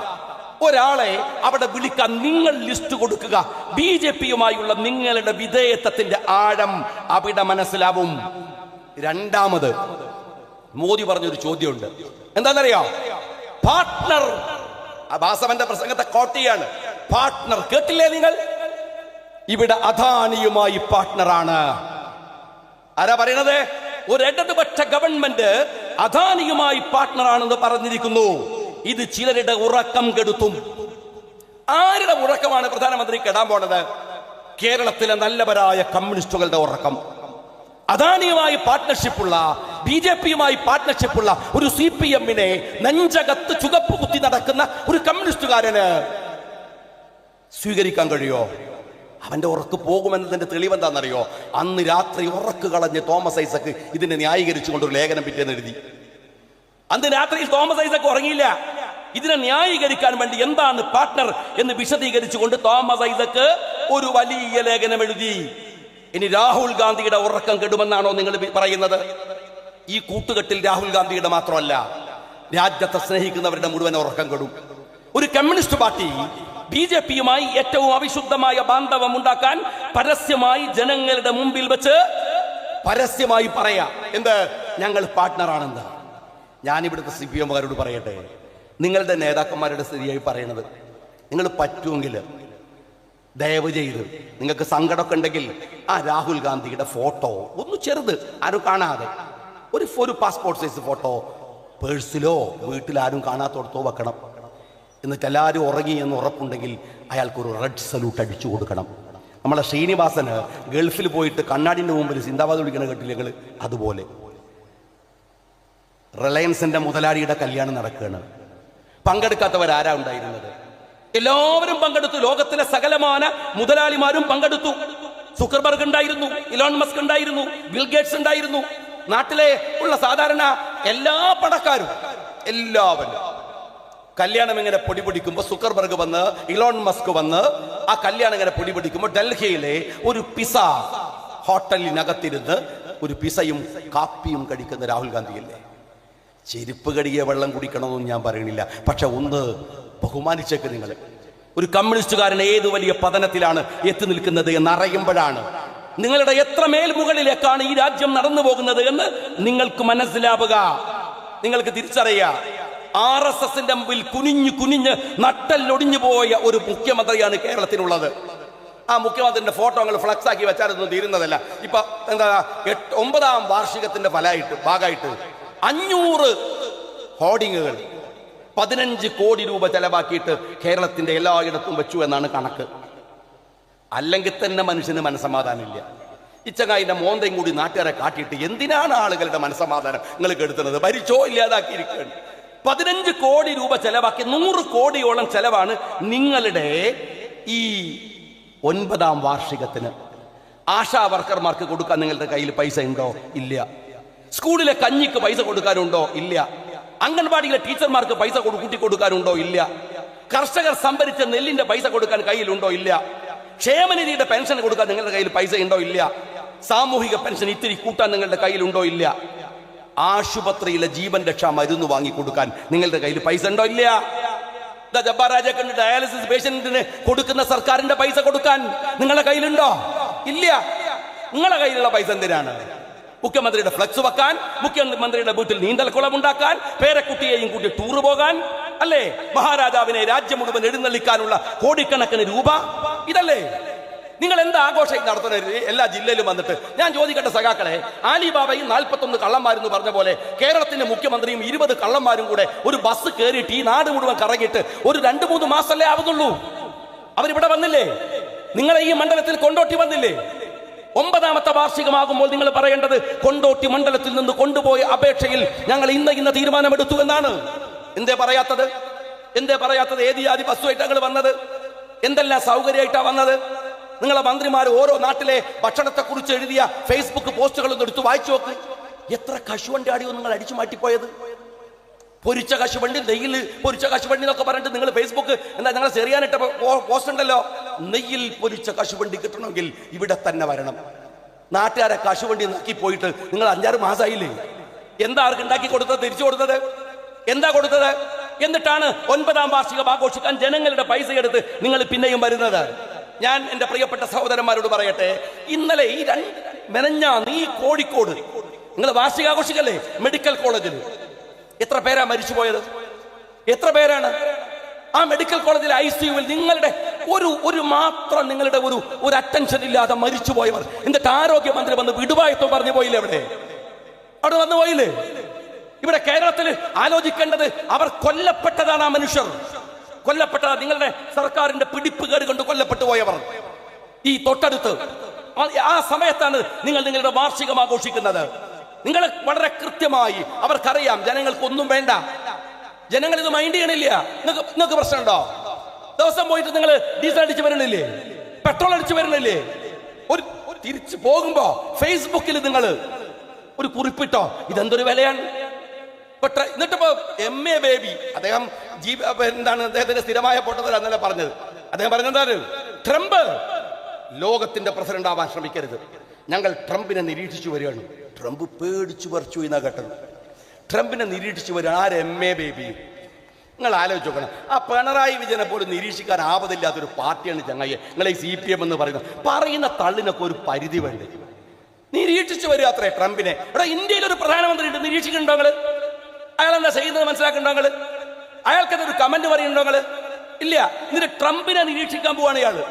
ഒരാളെ അവിടെ വിളിക്കാൻ നിങ്ങൾ ലിസ്റ്റ് കൊടുക്കുക? BJP-യുമായുള്ള നിങ്ങളുടെ വിധേയത്വത്തിന്റെ ആഴം അവിടെ മനസ്സിലാവും. രണ്ടാമത് മോദി പറഞ്ഞൊരു ചോദ്യമുണ്ട്, എന്താണെന്നറിയോ? പാർട്ട്ണർ. വാസവന്റെ പ്രസംഗത്തെ കോട്ടിയാണ്. പാർട്ട്ണർ കേട്ടില്ലേ നിങ്ങൾ? ഇവിടെ അദാനിയുമായി പാർട്ട്ണറാണ്. ആരാ പറയണത്? ഒരു ഇടതുപക്ഷ ഗവൺമെന്റ് അദാനിയുമായി പാർട്ട്ണറാണെന്ന് പറഞ്ഞിരിക്കുന്നു. ഇത് ചിലരുടെ ഉറക്കം കെടുത്തും. ആരുടെ ഉറക്കമാണ് പ്രധാനമന്ത്രി കെടാൻ പോണത്? കേരളത്തിലെ നല്ലവരായ കമ്മ്യൂണിസ്റ്റുകളുടെ ഉറക്കം. അദാനിയുമായി പാർട്ട്ണർഷിപ്പുള്ള BJP-യുമായി പാർട്ട്ണർഷിപ്പുള്ള ഒരു CPM-നെ നെഞ്ചകത്ത് ചുവപ്പ് കുത്തി നടക്കുന്ന ഒരു കമ്മ്യൂണിസ്റ്റുകാരന് സ്വീകരിക്കാൻ കഴിയോ? അവന്റെ ഉറക്ക് പോകുമെന്നതിന്റെ തെളിവെന്താണെന്നറിയോ? അന്ന് രാത്രി ഉറക്ക് കളഞ്ഞ് തോമസ് ഐസക് ഇതിനെ ന്യായീകരിച്ചുകൊണ്ട് ഒരു ലേഖനം പിറ്റേന്ന് എഴുതി. അന്ന് രാത്രിയിൽ തോമസ് ഐസക് ഉറങ്ങിയില്ല. ഇതിനെ ന്യായീകരിക്കാൻ വേണ്ടി എന്താണ് പാർട്ട്ണർ എന്ന് വിശദീകരിച്ചുകൊണ്ട് തോമസ് ഐസക് ഒരു വലിയ ലേഖനം എഴുതി. ഇനി രാഹുൽ ഗാന്ധിയുടെ ഉറക്കം കെടുമെന്നാണോ നിങ്ങൾ പറയുന്നത്? ഈ കൂട്ടുകെട്ടിൽ രാഹുൽ ഗാന്ധിയുടെ മാത്രമല്ല, രാജ്യത്തെ സ്നേഹിക്കുന്നവരുടെ മുഴുവൻ ഉറക്കം കെടും. ഒരു കമ്മ്യൂണിസ്റ്റ് പാർട്ടി BJP-യുമായി ഏറ്റവും അവിശുദ്ധമായ ബാന്ധവം ഉണ്ടാക്കാൻ പരസ്യമായി ജനങ്ങളുടെ മുമ്പിൽ വെച്ച് പരസ്യമായി പറയാ എന്ത്? ഞങ്ങൾ പാർട്ട്ണറാണെന്ന്. ഞാനിവിടുത്തെ CPM-കാരോട് പറയട്ടെ, നിങ്ങളുടെ നേതാക്കന്മാരുടെ സ്ഥിതിയായി പറയണത്, നിങ്ങൾ പറ്റുമെങ്കിൽ ദയവ് ചെയ്ത് നിങ്ങൾക്ക് സങ്കടമൊക്കെ ഉണ്ടെങ്കിൽ ആ രാഹുൽ ഗാന്ധിയുടെ ഫോട്ടോ ഒന്ന് ചെറുത് ആരും കാണാതെ ഒരു പാസ്പോർട്ട് സൈസ് ഫോട്ടോ പേഴ്സിലോ വീട്ടിലാരും കാണാത്തോടത്തോ വെക്കണം. എന്നിട്ട് എല്ലാവരും ഉറങ്ങി എന്ന് ഉറപ്പുണ്ടെങ്കിൽ അയാൾക്കൊരു റെഡ് സല്യൂട്ട് അടിച്ചു കൊടുക്കണം. നമ്മളെ ശ്രീനിവാസന് ഗൾഫിൽ പോയിട്ട് കണ്ണാടിൻ്റെ മുമ്പിൽ സിന്ദാബാദ് വിളിക്കണ കേട്ടില്ലെങ്കിൽ അതുപോലെ റിലയൻസിന്റെ മുതലാളിയുടെ കല്യാണം നടക്കുകയാണ്. പങ്കെടുക്കാത്തവരാരാ ഉണ്ടായിരുന്നത്? എല്ലാവരും പങ്കെടുത്തു. ലോകത്തിലെ സകലമാന മുതലാളിമാരും പങ്കെടുത്തു. സുക്കർബർഗ് ഉണ്ടായിരുന്നു, ഇലോൺ മസ്ക് ഉണ്ടായിരുന്നു, ബിൽ ഗേറ്റ്സ് ഉണ്ടായിരുന്നു, നാട്ടിലെ ഉള്ള സാധാരണ എല്ലാ പണക്കാരും എല്ലാവരും. കല്യാണം ഇങ്ങനെ പൊടിപിടിക്കുമ്പോൾ സുക്കർബർഗ് വന്ന് ഇലോൺ മസ്ക് വന്ന് ആ കല്യാണം ഇങ്ങനെ പൊടിപിടിക്കുമ്പോൾ ഡൽഹിയിലെ ഒരു പിസ ഹോട്ടലിനകത്തിരുന്ന് ഒരു പിസയും കാപ്പിയും കഴിക്കുന്ന രാഹുൽ ഗാന്ധിയല്ലേ? ചെരുപ്പ് കടിയെ വെള്ളം കുടിക്കണമെന്നും ഞാൻ പറയണില്ല, പക്ഷെ ഒന്ന് ബഹുമാനിച്ചേക്ക് നിങ്ങൾ. ഒരു കമ്മ്യൂണിസ്റ്റുകാരൻ ഏത് വലിയ പതനത്തിലാണ് എത്തി നിൽക്കുന്നത് എന്നറിയുമ്പോഴാണ് നിങ്ങളുടെ എത്ര മേൽമുകളിലേക്കാണ് ഈ രാജ്യം നടന്നു പോകുന്നത് എന്ന് നിങ്ങൾക്ക് മനസ്സിലാവുക, നിങ്ങൾക്ക് തിരിച്ചറിയുക. RSSന്റെ മുമ്പിൽ കുനിഞ്ഞ് നട്ടല്ലൊടിഞ്ഞു പോയ ഒരു മുഖ്യമന്ത്രിയാണ് കേരളത്തിനുള്ളത്. ആ മുഖ്യമന്ത്രിയുടെ ഫോട്ടോ നിങ്ങൾ ഫ്ലക്സ് ആക്കി വെച്ചാലൊന്നും തീരുന്നതല്ല. ഇപ്പൊ എന്താ 9ാം വാർഷികത്തിന്റെ ഭാഗമായിട്ട് 500 ഹോർഡിങ്ങുകൾ 15 കോടി രൂപ ചെലവാക്കിയിട്ട് കേരളത്തിന്റെ എല്ലായിടത്തും വെച്ചു എന്നാണ് കണക്ക്. അല്ലെങ്കിൽ തന്നെ മനുഷ്യന് മനസ്സമാധാനമില്ല. ഇച്ചങ്ങായിന്റെ മോന്തയും കൂടി നാട്ടുകാരെ കാട്ടിയിട്ട് എന്തിനാണ് ആളുകളുടെ മനസ്സമാധാനം നിങ്ങൾ കെടുത്തുന്നത്? ഭരിച്ചോ ഇല്ലാതാക്കിയിരിക്കുകയാണ്. 15 കോടി രൂപ ചെലവാക്കി 100 കോടിയോളം ചെലവാണ് നിങ്ങളുടെ ഈ 9ാം വാർഷികത്തിന്. ആശാ വർക്കർമാർക്ക് കൊടുക്കാൻ നിങ്ങളുടെ കയ്യിൽ പൈസ ഉണ്ടോ? ഇല്ല. സ്കൂളിലെ കഞ്ഞിക്ക് പൈസ കൊടുക്കാനുണ്ടോ? ഇല്ല. അംഗൻവാടിയിലെ ടീച്ചർമാർക്ക് പൈസ കൂട്ടി കൊടുക്കാനുണ്ടോ? ഇല്ല. കർഷകർ സംഭരിച്ച നെല്ലിന്റെ പൈസ കൊടുക്കാൻ കയ്യിലുണ്ടോ? ഇല്ല. ക്ഷേമനിധിയുടെ പെൻഷൻ കൊടുക്കാൻ നിങ്ങളുടെ കയ്യിൽ പൈസ ഉണ്ടോ? ഇല്ല. സാമൂഹിക പെൻഷൻ ഇത്തിരി കൂട്ടാൻ നിങ്ങളുടെ കയ്യിലുണ്ടോ? ഇല്ല. ആശുപത്രിയിലെ ജീവൻ രക്ഷാ മരുന്ന് വാങ്ങിക്കൊടുക്കാൻ നിങ്ങളുടെ കയ്യിൽ പൈസ ഉണ്ടോ? ഇല്ല. ജബ്ബാർ രാജാക്കന്റെ ഡയാലിസിസ് പേഷ്യന്റിന് കൊടുക്കുന്ന സർക്കാരിന്റെ പൈസ കൊടുക്കാൻ നിങ്ങളുടെ കയ്യിലുണ്ടോ? ഇല്ല. നിങ്ങളുടെ കയ്യിലുള്ള പൈസ എന്തിനാണ്? മുഖ്യമന്ത്രിയുടെ ഫ്ലക്സ് വെക്കാൻ, മുഖ്യമന്ത്രിയുടെ വീട്ടിൽ നീന്തൽക്കുളം ഉണ്ടാക്കാൻ, പേരക്കുട്ടിയെയും കൂട്ടി ടൂർ പോകാൻ, അല്ലേ? മഹാരാജാവിനെ രാജ്യം മുഴുവൻ എഴുന്നള്ളിക്കാനുള്ള കോടിക്കണക്കിന് രൂപ. ഇതല്ലേ നിങ്ങൾ എന്താ ആഘോഷം നടത്തുന്നത്? എല്ലാ ജില്ലയിലും വന്നിട്ട് ഞാൻ ചോദിക്കട്ടെ സഖാക്കളെ, ആലിബാബയും 41 കള്ളന്മാരെന്ന് പറഞ്ഞ പോലെ കേരളത്തിന്റെ മുഖ്യമന്ത്രിയും 20 കള്ളന്മാരും കൂടെ ഒരു ബസ് കയറിയിട്ട് ഈ നാട് മുഴുവൻ കറങ്ങിയിട്ട് ഒരു 2-3 മാസമല്ലേ ആവുന്നുള്ളൂ. അവരിവിടെ വന്നില്ലേ? നിങ്ങളെ ഈ മണ്ഡലത്തിൽ കൊണ്ടോട്ടി വന്നില്ലേ? 9ാമത്തെ വാർഷികമാകുമ്പോൾ നിങ്ങൾ പറയേണ്ടത് കൊണ്ടോട്ടി മണ്ഡലത്തിൽ നിന്ന് കൊണ്ടുപോയ അപേക്ഷയിൽ ഞങ്ങൾ ഇന്ന തീരുമാനമെടുത്തു എന്നാണ്. എന്തേ പറയാത്തത്? ഏത് ജാതി ബസ്സുമായിട്ടാണ് നിങ്ങൾ വന്നത്? എന്തെല്ലാം സൗകര്യമായിട്ടാണ് വന്നത്? നിങ്ങളെ മന്ത്രിമാർ ഓരോ നാട്ടിലെ ഭക്ഷണത്തെ കുറിച്ച് എഴുതിയ ഫേസ്ബുക്ക് പോസ്റ്റുകളൊന്നും എടുത്ത് വായിച്ചു നോക്ക്. എത്ര കശുവണ്ടി ആടിയോ നിങ്ങൾ അടിച്ചു മാറ്റിപ്പോയത്. പൊരിച്ച കശുവണ്ടി, നെയ്യിൽ പൊരിച്ച കശുവണ്ടി എന്നൊക്കെ പറഞ്ഞിട്ട് നിങ്ങൾ ഫേസ്ബുക്ക് എന്താ നിങ്ങൾ ചെറിയാനിട്ട പോസ്റ്റ് ഉണ്ടല്ലോ. നെയ്യിൽ പൊരിച്ച കശുവണ്ടി കിട്ടണമെങ്കിൽ ഇവിടെ തന്നെ വരണം. നാട്ടുകാരെ കശുവണ്ടി നോക്കി പോയിട്ട് നിങ്ങൾ 5-6 മാസമായില്ലേ? എന്താ അവർക്ക് ഉണ്ടാക്കി കൊടുത്തത്? തിരിച്ചു കൊടുത്തത് എന്താ കൊടുത്തത്? എന്നിട്ടാണ് 9ാം വാർഷികം ആഘോഷിക്കാൻ ജനങ്ങളുടെ പൈസ എടുത്ത് നിങ്ങൾ പിന്നെയും വരുന്നത്. ഞാൻ എന്റെ പ്രിയപ്പെട്ട സഹോദരന്മാരോട് പറയട്ടെ, ഇന്നലെ മെനഞ്ഞാന്ന് ഈ കോഴിക്കോട് നിങ്ങൾ വാർഷികാഘോഷിക്കല്ലേ മെഡിക്കൽ കോളേജിൽ എത്ര പേരാ മരിച്ചുപോയത്? എത്ര പേരാണ്? ആ മെഡിക്കൽ കോളേജിലെ ICUവിൽ നിങ്ങളുടെ ഒരു മാത്രം നിങ്ങളുടെ ഒരു അറ്റൻഷൻ ഇല്ലാതെ മരിച്ചുപോയവർ. എന്നിട്ട് ആരോഗ്യമന്ത്രി വന്ന് വിടുവായത്തോ പറഞ്ഞു പോയില്ലേ? അവിടെ വന്നു പോയില്ലേ? ഇവിടെ കേരളത്തിൽ ആലോചിക്കേണ്ടത് അവർ കൊല്ലപ്പെട്ടതാണ്. ആ മനുഷ്യർ കൊല്ലപ്പെട്ടതാണ്. നിങ്ങളുടെ സർക്കാരിന്റെ പിടിപ്പുകേട് കൊണ്ട് കൊല്ലപ്പെട്ടു പോയവർ ഈ തൊട്ടടുത്ത്. ആ സമയത്താണ് നിങ്ങൾ നിങ്ങളുടെ വാർഷികം ആഘോഷിക്കുന്നത്. നിങ്ങൾ വളരെ കൃത്യമായി അവർക്കറിയാം ജനങ്ങൾക്കൊന്നും വേണ്ട, ജനങ്ങൾ ഇത് മൈൻഡ് ചെയ്യണില്ല. നിങ്ങൾക്ക് പ്രശ്നമുണ്ടോ? ദിവസം പോയിട്ട് നിങ്ങൾ ഡീസൽ അടിച്ച് വരണില്ലേ, പെട്രോൾ അടിച്ച് വരണില്ലേ? ഒരു തിരിച്ചു പോകുമ്പോ ഫേസ്ബുക്കിൽ നിങ്ങൾ ഒരു കുറിപ്പിട്ടോ, ഇതെന്തൊരു വിലയാണ്. എന്നിട്ടിപ്പോ MA ബേബി അദ്ദേഹം എന്താണ് അദ്ദേഹത്തിന്റെ സ്ഥിരമായ പൊട്ടത്തിൽ അന്നലെ പറഞ്ഞത്. അദ്ദേഹം പറഞ്ഞെന്താണ്, ട്രംപ് ലോകത്തിന്റെ പ്രസിഡന്റ് ആവാൻ ശ്രമിക്കരുത്, ഞങ്ങൾ ട്രംപിനെ നിരീക്ഷിച്ചു വരികയാണ്. ട്രംപ് പേടിച്ചു പറിച്ചു എന്നാ കേട്ടത്. ട്രംപിനെ നിരീക്ഷിച്ചു വരികയാണ് ആര്? MA baby. നിങ്ങൾ ആലോചിച്ച് നോക്കണം, ആ പിണറായി വിജയനെ പോലും നിരീക്ഷിക്കാൻ ആപതില്ലാത്തൊരു പാർട്ടിയാണ് ചങ്ങായി നിങ്ങൾ ഈ CPM എന്ന് പറയുന്ന തള്ളിനൊക്കെ ഒരു പരിധി വേണ്ടേ? നിരീക്ഷിച്ചു വരിക അത്രേ ട്രംപിനെ. ഇവിടെ ഇന്ത്യയിൽ ഒരു പ്രധാനമന്ത്രി ഉണ്ട്, നിരീക്ഷിക്കുന്നുണ്ടോ നിങ്ങൾ? അയാൾ എന്താ ചെയ്യുന്നത് മനസ്സിലാക്കുന്നുണ്ടോ നിങ്ങൾ? അയാൾക്കതൊരു കമന്റ് പറയുന്നുണ്ടോ നിങ്ങൾ? ഇല്ല. എന്നിട്ട് ട്രംപിനെ നിരീക്ഷിക്കാൻ പോവാണ് ഇയാള്.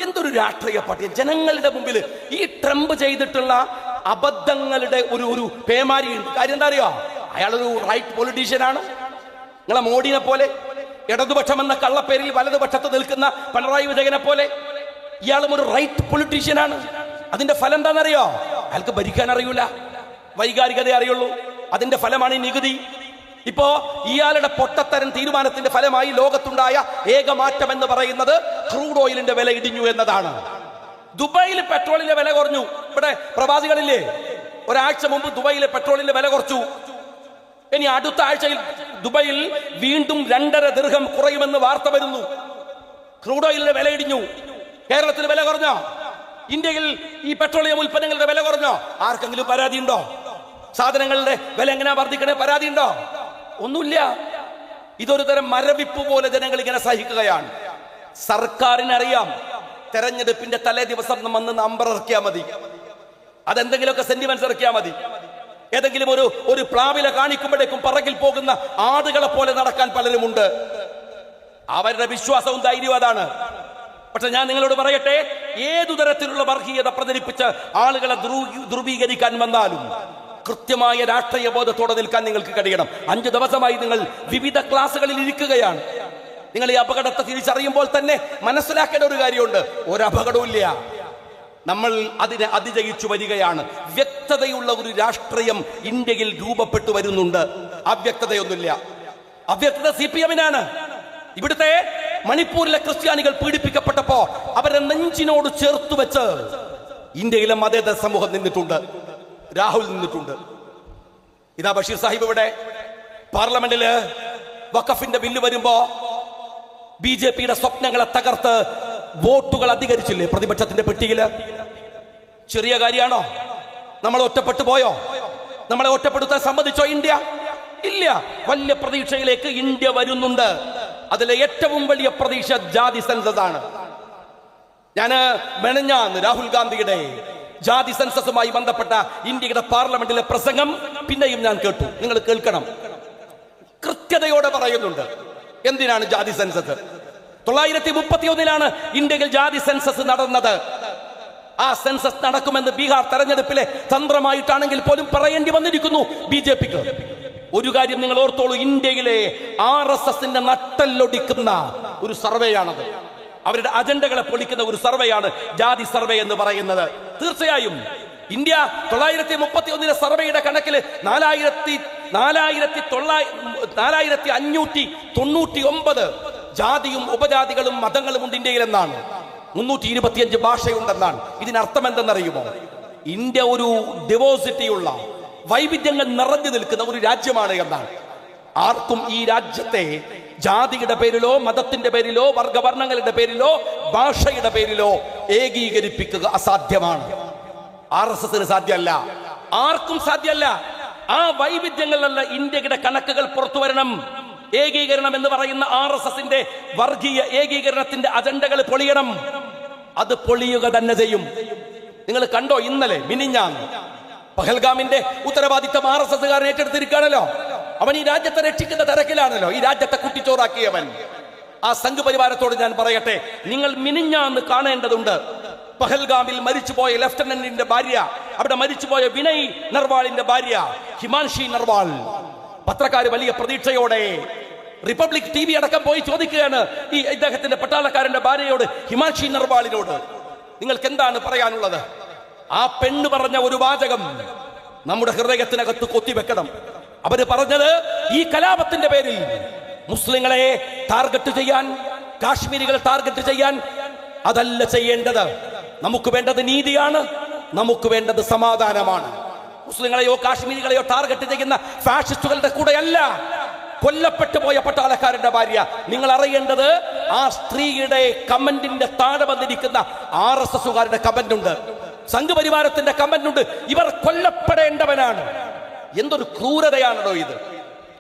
എന്തൊരു രാഷ്ട്രീയ പാർട്ടി ജനങ്ങളുടെ മുമ്പിൽ ഈ ട്രംപ് ചെയ്തിട്ടുള്ള അബദ്ധങ്ങളുടെ ഒരു പേമാരി. കാര്യം എന്താ അറിയോ? അയാളൊരു റൈറ്റ് പൊളിറ്റീഷ്യനാണ്. നിങ്ങളെ മോഡിനെ പോലെ ഇടതുപക്ഷം എന്ന കള്ളപ്പേരിൽ വലതുപക്ഷത്ത് നിൽക്കുന്ന പിണറായി വിജയനെ പോലെ ഇയാളും ഒരു റൈറ്റ് പൊളിറ്റീഷ്യനാണ്. അതിന്റെ ഫലം എന്താണെന്നറിയോ? അയാൾക്ക് ഭരിക്കാൻ അറിയൂല, വൈകാരികത അറിയുള്ളൂ. അതിന്റെ ഫലമാണ് ഈ നികുതി. ഇപ്പോ ഇയാളുടെ പൊട്ടത്തരം തീരുമാനത്തിന്റെ ഫലമായി ലോകത്തുണ്ടായ ഏക മാറ്റം എന്ന് പറയുന്നത് ക്രൂഡ് ഓയിലിന്റെ വില ഇടിഞ്ഞു എന്നതാണ്. ദുബായിൽ പെട്രോളിന്റെ വില കുറഞ്ഞു. ഇവിടെ പ്രവാസികളില്ലേ, ഒരാഴ്ച മുമ്പ് ദുബായിലെ പെട്രോളിന്റെ വില കുറച്ചു. ഇനി അടുത്ത ആഴ്ചയിൽ ദുബായിൽ വീണ്ടും 2.5 ദിർഹം കുറയുമെന്ന് വാർത്ത വരുന്നു. ക്രൂഡ് ഓയിലിന്റെ വില ഇടിഞ്ഞു. കേരളത്തിൽ വില കുറഞ്ഞോ? ഇന്ത്യയിൽ ഈ പെട്രോളിയം ഉൽപ്പന്നങ്ങളുടെ വില കുറഞ്ഞോ? ആർക്കെങ്കിലും പരാതി ഉണ്ടോ? സാധനങ്ങളുടെ വില എങ്ങനെയാ വർദ്ധിക്കണേ? പരാതി ഉണ്ടോ? ഒന്നുമില്ല. ഇതൊരു തരം മരവിപ്പ് പോലെ ജനങ്ങൾ ഇങ്ങനെ സഹിക്കുകയാണ്. സർക്കാരിനറിയാം, തെരഞ്ഞെടുപ്പിന്റെ തലേ ദിവസം വന്ന് നമ്പർ ഇറക്കിയാൽ മതി, അതെന്തെങ്കിലുമൊക്കെ സെന്റിമെന്റ്സ് ഇറക്കിയാൽ മതി. ഏതെങ്കിലും ഒരു പ്ലാവില കാണിക്കുമ്പോഴേക്കും പറകിൽ പോകുന്ന ആടുകളെ പോലെ നടക്കാൻ പലരുമുണ്ട്. അവരുടെ വിശ്വാസവും ധൈര്യവും അതാണ്. പക്ഷെ ഞാൻ നിങ്ങളോട് പറയട്ടെ, ഏതു തരത്തിലുള്ള വർഗീയത പ്രചരിപ്പിച്ച് ആളുകളെ ധ്രുവീകരിക്കാൻ വന്നാലും കൃത്യമായ രാഷ്ട്രീയ ബോധത്തോടെ നിൽക്കാൻ നിങ്ങൾക്ക് കഴിയണം. 5 ദിവസമായി നിങ്ങൾ വിവിധ ക്ലാസുകളിൽ ഇരിക്കുകയാണ്. നിങ്ങൾ ഈ അപകടത്തെ തിരിച്ചറിയുമ്പോൾ തന്നെ മനസ്സിലാക്കേണ്ട ഒരു കാര്യമുണ്ട്, ഒരപകടവും ഇല്ല. നമ്മൾ അതിനെ അതിജയിച്ചു വരികയാണ്. വ്യക്തതയുള്ള ഒരു രാഷ്ട്രീയം ഇന്ത്യയിൽ രൂപപ്പെട്ടു വരുന്നുണ്ട്. അവ്യക്തതയൊന്നുമില്ല. അവ്യക്തത CPM-നാണ്. ഇവിടുത്തെ മണിപ്പൂരിലെ ക്രിസ്ത്യാനികൾ പീഡിപ്പിക്കപ്പെട്ടപ്പോ അവരെ നെഞ്ചിനോട് ചേർത്തു വെച്ച് ഇന്ത്യയിലെ മതേതര സമൂഹം നിന്നിട്ടുണ്ട്. രാഹുൽ നിന്നിട്ടുണ്ട്. ഇതാ ബഷീർ സാഹിബ് ഇവിടെ പാർലമെന്റില് വഖഫിന്റെ ബില്ല് വരുമ്പോ BJP-യുടെ സ്വപ്നങ്ങളെ തകർത്ത് വോട്ടുകൾ അധികരിച്ചില്ലേ പ്രതിപക്ഷത്തിന്റെ പെട്ടിയില്? ചെറിയ കാര്യമാണോ? നമ്മൾ ഒറ്റപ്പെട്ടു പോയോ? നമ്മളെ ഒറ്റപ്പെടുത്താൻ സമ്മതിച്ചോ ഇന്ത്യ? ഇല്ല. വലിയ പ്രതീക്ഷയിലേക്ക് ഇന്ത്യ വരുന്നുണ്ട്. അതിലെ ഏറ്റവും വലിയ പ്രതീക്ഷ ജാതി സെൻസസ് ആണ്. ഞാന് മെനഞ്ഞാന്ന് രാഹുൽ ഗാന്ധിയുടെ ജാതി സെൻസസുമായി ബന്ധപ്പെട്ട ഇന്ത്യയുടെ പാർലമെന്റിലെ പ്രസംഗം പിന്നെയും ഞാൻ കേട്ടു. നിങ്ങൾ കേൾക്കണം. കൃത്യതയോടെ പറയുന്നുണ്ട് എന്തിനാണ് ജാതി സെൻസസ്. 931 ഇന്ത്യയിൽ ജാതി സെൻസസ് നടന്നത്. ആ സെൻസസ് നടക്കുമെന്ന് ബീഹാർ തെരഞ്ഞെടുപ്പിലെ തന്ത്രമായിട്ടാണെങ്കിൽ പോലും പറയേണ്ടി വന്നിരിക്കുന്നു BJP-ക്ക്. ഒരു കാര്യം നിങ്ങൾ ഓർത്തോളൂ, ഇന്ത്യയിലെ RSS-ന്റെ നട്ടല്ലൊടിക്കുന്ന ഒരു സർവേയാണത്. അവരുടെ അജണ്ടകളെ പൊളിക്കുന്ന ഒരു സർവേയാണ് ജാതി സർവേ എന്ന് പറയുന്നത്. തീർച്ചയായും ഇന്ത്യ 931 സർവേയുടെ കണക്കിൽ 4599 ജാതിയും ഉപജാതികളും മതങ്ങളും ഉണ്ട് ഇന്ത്യയിൽ എന്നാണ്. 325 ഭാഷയുണ്ടെന്നാണ്. ഇതിനർത്ഥം എന്തെന്നറിയുമോ? ഇന്ത്യ ഒരു ഡൈവേഴ്സിറ്റിയുള്ള, വൈവിധ്യങ്ങൾ നിറഞ്ഞു നിൽക്കുന്ന ഒരു രാജ്യമാണ് എന്നാണ്. ആർക്കും ഈ രാജ്യത്തെ ജാതിയുടെ പേരിലോ മതത്തിന്റെ പേരിലോ വർഗവർണ്ണങ്ങളുടെ പേരിലോ ഭാഷയുടെ പേരിലോ ഏകീകരിപ്പിക്കുക അസാധ്യമാണ്. RSS-ന് സാധ്യമല്ല, ആർക്കും സാധ്യമല്ല. ആ വൈവിധ്യങ്ങളിലുള്ള ഇന്ത്യയുടെ കണക്കുകൾ പുറത്തു വരണം. ഏകീകരണം എന്ന് പറയുന്ന RSS-ന്റെ വർഗീയ ഏകീകരണത്തിന്റെ അജണ്ടകൾ പൊളിയണം. അത് പൊളിയുക തന്നെ ചെയ്യും. നിങ്ങൾ കണ്ടോ, ഇന്നലെ മിനിഞ്ഞാന്ന് പഹൽഗാമിന്റെ ഉത്തരവാദിത്തം RSS-കാരൻ ഏറ്റെടുത്തിരിക്കുകയാണല്ലോ. അവൻ ഈ രാജ്യത്തെ രക്ഷിക്കുന്ന തിരക്കിലാണല്ലോ, ഈ രാജ്യത്തെ കുട്ടിച്ചോറാക്കിയവൻ. ആ സംഘ് പരിവാരത്തോട് ഞാൻ പറയട്ടെ, നിങ്ങൾ മിനിഞ്ഞാന്ന് കാണേണ്ടതുണ്ട്. പഹൽഗാമിൽ മരിച്ചുപോയ ലഫ്റ്റനന്റിന്റെ ഭാര്യ, അവിടെ മരിച്ചുപോയ വിനയ് നർവാളിന്റെ ഭാര്യ ഹിമാൻഷി നർവാൾ. പത്രക്കാർ വലിയ പ്രതീക്ഷയോടെ റിപ്പബ്ലിക് TV അടക്കം പോയി ചോദിക്കുകയാണ് ഈ ഇദ്ദേഹത്തിന്റെ പട്ടാളക്കാരന്റെ ഭാര്യയോട്, ഹിമാൻഷി നർവാളിനോട് നിങ്ങൾക്ക് എന്താണ് പറയാനുള്ളത്? ആ പെണ്ണ് പറഞ്ഞ ഒരു വാചകം നമ്മുടെ ഹൃദയത്തിനകത്ത് കൊത്തിവെക്കണം. അവര് പറഞ്ഞത് ഈ കലാപത്തിന്റെ പേരിൽ മുസ്ലിങ്ങളെ ടാർഗറ്റ് ചെയ്യാൻ, കാശ്മീരികളെ ടാർഗറ്റ് ചെയ്യാൻ അതല്ല ചെയ്യേണ്ടത്. നമുക്ക് വേണ്ടത് നീതിയാണ്, നമുക്ക് വേണ്ടത് സമാധാനമാണ്. മുസ്ലിങ്ങളെയോ കാശ്മീരികളെയോ ടാർഗറ്റ് ചെയ്യുന്ന ഫാഷിസ്റ്റുകളുടെ കൂടെയല്ല കൊല്ലപ്പെട്ടു പോയ പട്ടാളക്കാരന്റെ ഭാര്യ. നിങ്ങൾ അറിയേണ്ടത് ആ സ്ത്രീയുടെ കമന്റിന്റെ താഴെ വന്നിരിക്കുന്ന RSSകാരുടെ കമന്റ് ഉണ്ട്, സംഘപരിവാരത്തിന്റെ കമന്റ് ഉണ്ട്. ഇവർ കൊല്ലപ്പെടേണ്ടവനാണ്. എന്തൊരു ക്രൂരതയാണോ ഇത്,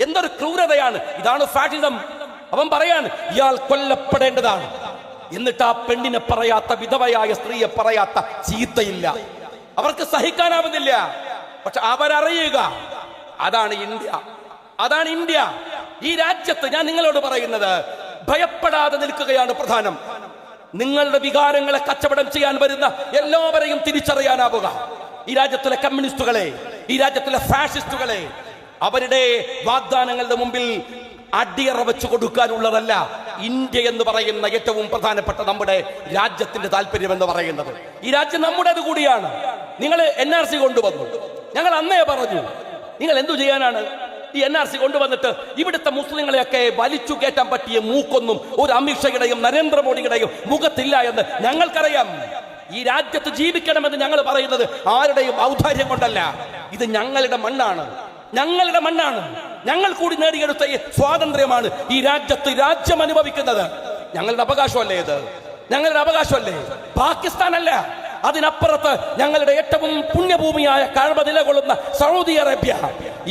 എന്തൊരു ക്രൂരതയാണ്. ഇതാണ് ഫാഷിസം. അവൻ പറയാണ് ഇയാൾ കൊല്ലപ്പെടേണ്ടതാണ്. എന്നിട്ട് ആ പെണ്ണിനെ പറയാത്ത, വിധവയായ സ്ത്രീയെ പറയാത്ത ചീത്തയില്ല. അവർക്ക് സഹിക്കാനാവുന്നില്ല. പക്ഷെ അവരറിയുക അതാണ് ഇന്ത്യ, അതാണ് ഇന്ത്യ. ഈ രാജ്യത്ത് ഞാൻ നിങ്ങളോട് പറയുന്നത് ഭയപ്പെടാതെ നിൽക്കുകയാണ് പ്രധാനം. നിങ്ങളുടെ വികാരങ്ങളെ കച്ചവടം ചെയ്യാൻ വരുന്ന എല്ലാവരെയും തിരിച്ചറിയാനാവുക. ഈ രാജ്യത്തിലെ കമ്മ്യൂണിസ്റ്റുകളെ, ഈ രാജ്യത്തിലെ ഫാഷിസ്റ്റുകളെ അവരുടെ വാഗ്ദാനങ്ങളുടെ മുമ്പിൽ അടിയറ വെച്ചു കൊടുക്കാനുള്ളതല്ല ഇന്ത്യ എന്ന് പറയുന്ന ഏറ്റവും പ്രധാനപ്പെട്ട നമ്മുടെ രാജ്യത്തിന്റെ താല്പര്യം എന്ന് പറയുന്നത്. ഈ രാജ്യം നമ്മുടേത് കൂടിയാണ്. നിങ്ങൾ NRC കൊണ്ടുവന്നു, ഞങ്ങൾ അന്നേ പറഞ്ഞു. നിങ്ങൾ എന്തു ചെയ്യാനാണ് ഈ NRC കൊണ്ടുവന്നിട്ട് ഇവിടുത്തെ മുസ്ലിങ്ങളെയൊക്കെ വലിച്ചു കയറ്റാൻ പറ്റിയ മൂക്കൊന്നും ഒരു അമിത്ഷയുടെയും നരേന്ദ്രമോദിയുടെയും മുഖത്തില്ല എന്ന് ഞങ്ങൾക്കറിയാം. ഈ രാജ്യത്ത് ജീവിക്കണമെന്ന് ഞങ്ങൾ പറയുന്നത് ആരുടെയും ഔദാര്യം കൊണ്ടല്ല. ഇത് ഞങ്ങളുടെ മണ്ണാണ്, ഞങ്ങളുടെ മണ്ണാണ്. ഞങ്ങൾ കൂടി നേടിയെടുത്ത ഈ സ്വാതന്ത്ര്യമാണ് ഈ രാജ്യത്ത് രാജ്യം അനുഭവിക്കുന്നത്. ഞങ്ങളുടെ അവകാശമല്ലേ ഇത്, ഞങ്ങളുടെ അവകാശമല്ലേ. പാകിസ്ഥാനല്ല, അതിനപ്പുറത്ത് ഞങ്ങളുടെ ഏറ്റവും പുണ്യഭൂമിയായ കഅബ നിലകൊള്ളുന്ന സൗദി അറേബ്യ.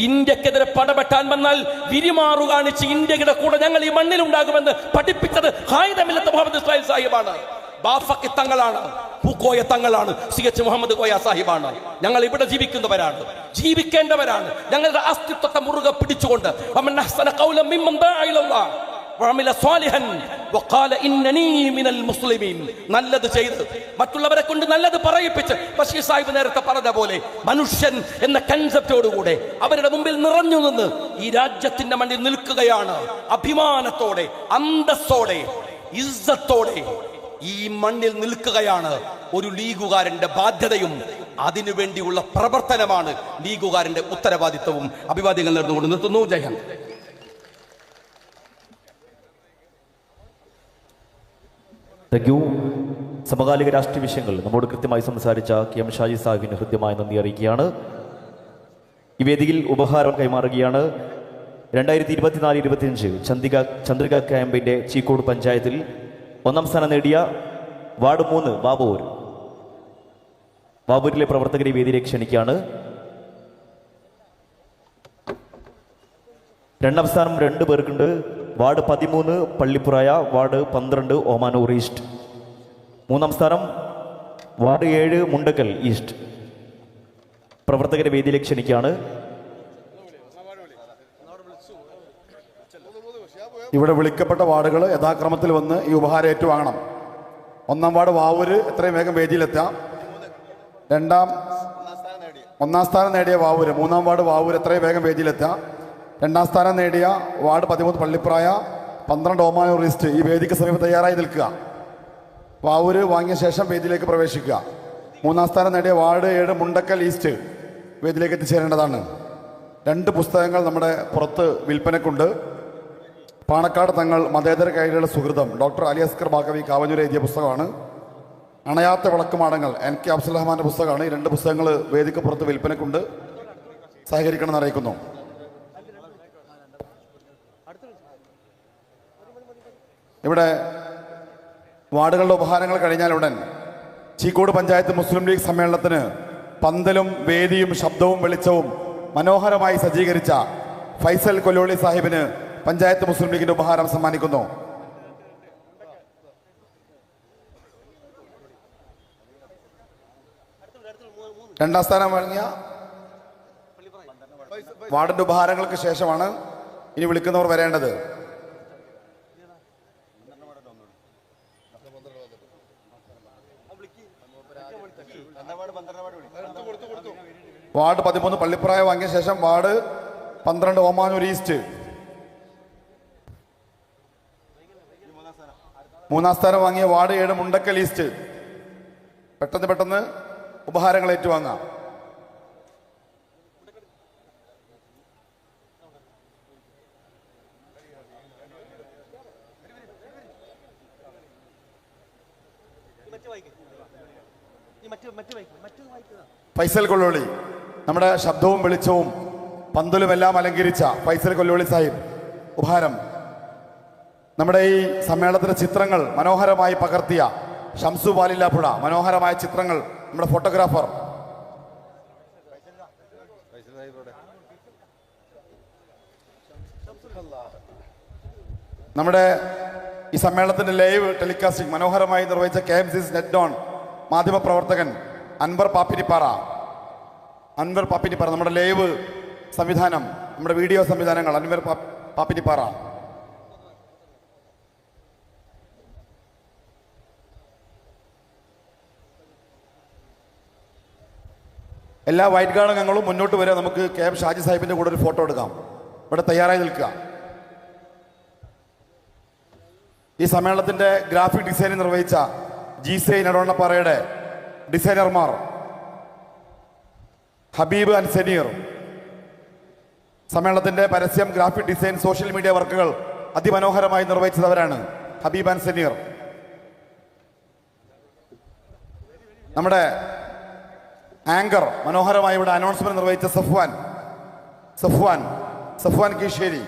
ഇന്ത്യക്കെതിരെ പടപെട്ടാൻ വന്നാൽ വിരിമാറു കാണിച്ച് ഇന്ത്യയുടെ കൂടെ ഞങ്ങൾ ഈ മണ്ണിലുണ്ടാകുമെന്ന് പഠിപ്പിച്ചത് ഖായിദമില്ലത്ത് മുഹമ്മദ് ഇസ്മായിൽ സാഹിബാണ്, ബാഫക്കി തങ്ങളാണ്, പൂക്കോയ തങ്ങളാണ്, CH മുഹമ്മദ് കോയ സാഹിബാണ്. ഞങ്ങൾ ഇവിടെ ജീവിക്കുന്നവരാണ്, ജീവിക്കേണ്ടവരാണ്. ഞങ്ങളുടെ അസ്തിത്വത്തെ മുറുകെ പിടിച്ചുകൊണ്ട് നല്ലത് ചെയ്ത് മറ്റുള്ളവരെ കൊണ്ട് നല്ലത് പറയിപ്പിച്ച് ബഷീർ സാഹിബ് നേരത്തെ പറഞ്ഞ പോലെ മനുഷ്യൻ എന്ന കൺസെപ്റ്റോടുകൂടെ അവരുടെ മുമ്പിൽ നിറഞ്ഞു നിന്ന് ഈ രാജ്യത്തിന്റെ മണ്ണിൽ നിൽക്കുകയാണ്. അഭിമാനത്തോടെ, അന്തസ്സോടെ, ഇസ്സത്തോടെ ഈ മണ്ണിൽ നിൽക്കുകയാണ് ഒരു ലീഗുകാരന്റെ ബാധ്യതയും അതിനുവേണ്ടിയുള്ള പ്രവർത്തനമാണ് ലീഗുകാരന്റെ ഉത്തരവാദിത്വവും. അഭിവാദ്യങ്ങൾ നേർന്നുകൊണ്ട് നിർത്തുന്നു. ജയ് ഹിന്ദ്. Thank you. സമകാലിക രാഷ്ട്രീയ വിഷയങ്ങൾ നമ്മോട് കൃത്യമായി സംസാരിച്ച KM ഷാജി സാഹിബിന് ഹൃദ്യമായ നന്ദി അറിയിക്കുകയാണ്. ഈ വേദിയിൽ ഉപഹാരം കൈമാറുകയാണ്. 2024-25 ചന്ദ്രിക ക്യാമ്പിന്റെ ചീക്കോട് പഞ്ചായത്തിൽ 1ാം സ്ഥാനം നേടിയ വാർഡ് 3 ബാബൂർ. ബാബൂരിലെ പ്രവർത്തകരെ വേദിയിലേക്ക് ക്ഷണിക്കുകയാണ്. 2ാം സ്ഥാനം 2 പേർക്കുണ്ട്. Ward 13 Pallippuraya, ward 12 Omanoor east. 3ാം സ്ഥാനം വാർഡ് 7 മുണ്ടക്കൽ ഈസ്റ്റ്. പ്രവർത്തകരെ വേദിയിലേക്ക് ക്ഷണിക്കുകയാണ്. ഇവിടെ വിളിക്കപ്പെട്ട വാർഡുകൾ യഥാക്രമത്തിൽ വന്ന് ഈ ഉപഹാരം ഏറ്റുവാങ്ങണം. 1ാം വാർഡ് വാവൂര് എത്രയും വേഗം വേദിയിലെത്താം. 1ാം സ്ഥാനം നേടിയ വാവൂര്, 3ാം വാർഡ് വാവൂര് എത്രയും വേഗം വേദിയിലെത്താം. 2ാം സ്ഥാനം നേടിയ വാർഡ് 13 പള്ളിപ്രായ, 12 ഓമാനൂർ ഈസ്റ്റ് ഈ വേദിക്ക് സമീപം തയ്യാറായി നിൽക്കുക. വാവൂര് വാങ്ങിയ ശേഷം വേദിയിലേക്ക് പ്രവേശിക്കുക. 3ാം സ്ഥാനം നേടിയ വാർഡ് 7 മുണ്ടക്കൽ ഈസ്റ്റ് വേദിയിലേക്ക് എത്തിച്ചേരേണ്ടതാണ്. 2 പുസ്തകങ്ങൾ നമ്മുടെ പുറത്ത് വിൽപ്പനക്കുണ്ട്. പാണക്കാട് തങ്ങൾ മതേതര കൈകളുടെ സുഹൃതം ഡോക്ടർ അലി അസ്കർ ബാക്കവി കാവന്നൂർ എഴുതിയ പുസ്തകമാണ്. അണയാത്ത വിളക്കുമാടങ്ങൾ NK അഫ്സൽ റഹ്മാന്റെ പുസ്തകമാണ്. ഈ 2 പുസ്തകങ്ങൾ വേദിക്ക് പുറത്ത് വിൽപ്പനക്കുണ്ട്. സഹകരിക്കണമെന്ന് അറിയിക്കുന്നു. ഇവിടെ വാർഡുകളുടെ ഉപഹാരങ്ങൾ കഴിഞ്ഞാലുടൻ ചീക്കോട് പഞ്ചായത്ത് മുസ്ലിം ലീഗ് സമ്മേളനത്തിന് പന്തലും വേദിയും ശബ്ദവും വെളിച്ചവും മനോഹരമായി സജ്ജീകരിച്ച ഫൈസൽ കൊല്ലോളി സാഹിബിന് പഞ്ചായത്ത് മുസ്ലിം ലീഗിന്റെ ഉപഹാരം സമ്മാനിക്കുന്നു. രണ്ടാം സ്ഥാനം വാങ്ങിയ വാർഡിന്റെ ഉപഹാരങ്ങൾക്ക് ശേഷമാണ് ഇനി വിളിക്കുന്നവർ വരേണ്ടത്. വാർഡ് 13 പള്ളിപ്രായ വാങ്ങിയ ശേഷം വാർഡ് 12 ഓമാനൂർ ഈസ്റ്റ്. 3ാം സ്ഥാനം വാങ്ങിയ വാർഡ് 7 മുണ്ടക്കൽ ഈസ്റ്റ്. പെട്ടെന്ന് ഉപഹാരങ്ങൾ ഏറ്റുവാങ്ങാം. ഫൈസൽ കൊള്ളോളി, നമ്മുടെ ശബ്ദവും വെളിച്ചവും പന്തലുമെല്ലാം അലങ്കരിച്ച ഫൈസൽ കൊള്ളോളി സാഹിബ് ഉപഹാരം. നമ്മുടെ ഈ സമ്മേളനത്തിലെ ചിത്രങ്ങൾ മനോഹരമായി പകർത്തിയ ഷംസു വാലില്ലാപ്പുഴ, മനോഹരമായ ചിത്രങ്ങൾ നമ്മുടെ ഫോട്ടോഗ്രാഫർ. നമ്മുടെ ഈ സമ്മേളനത്തിന്റെ ലൈവ് ടെലികാസ്റ്റിംഗ് മനോഹരമായി നിർവഹിച്ച KMCC നെറ്റ് ഡോൺ മാധ്യമപ്രവർത്തകൻ അൻവർ പാപ്പിനിപ്പാറ. നമ്മുടെ ലൈവ് സംവിധാനം, നമ്മുടെ വീഡിയോ സംവിധാനങ്ങൾ അൻവർ പാപ്പിനിപ്പാറ. എല്ലാ വൈറ്റ് ഗാർഡ് അംഗങ്ങളും മുന്നോട്ട് വരെ നമുക്ക് KM ഷാജി സാഹിബിന്റെ കൂടെ ഒരു ഫോട്ടോ എടുക്കാം. ഇവിടെ തയ്യാറായി നിൽക്കുക. ഈ സമ്മേളനത്തിന്റെ ഗ്രാഫിക് ഡിസൈൻ നിർവഹിച്ച GCI നെടോണപ്പാറയുടെ ഡിസൈനർമാർ ഹബീബ് ആൻഡ് സെനീർ. സമ്മേളനത്തിന്റെ പരസ്യം, ഗ്രാഫിക് ഡിസൈൻ, സോഷ്യൽ മീഡിയ വർക്കുകൾ അതിമനോഹരമായി നിർവഹിച്ചതവരാണ് ഹബീബ് ആൻഡ് സെനീർ. നമ്മുടെ ആങ്കർ മനോഹരമായി ഇവിടെ അനൗൺസ്മെന്റ് നിർവഹിച്ച സഫ്വാൻ കീശ്ശേരി.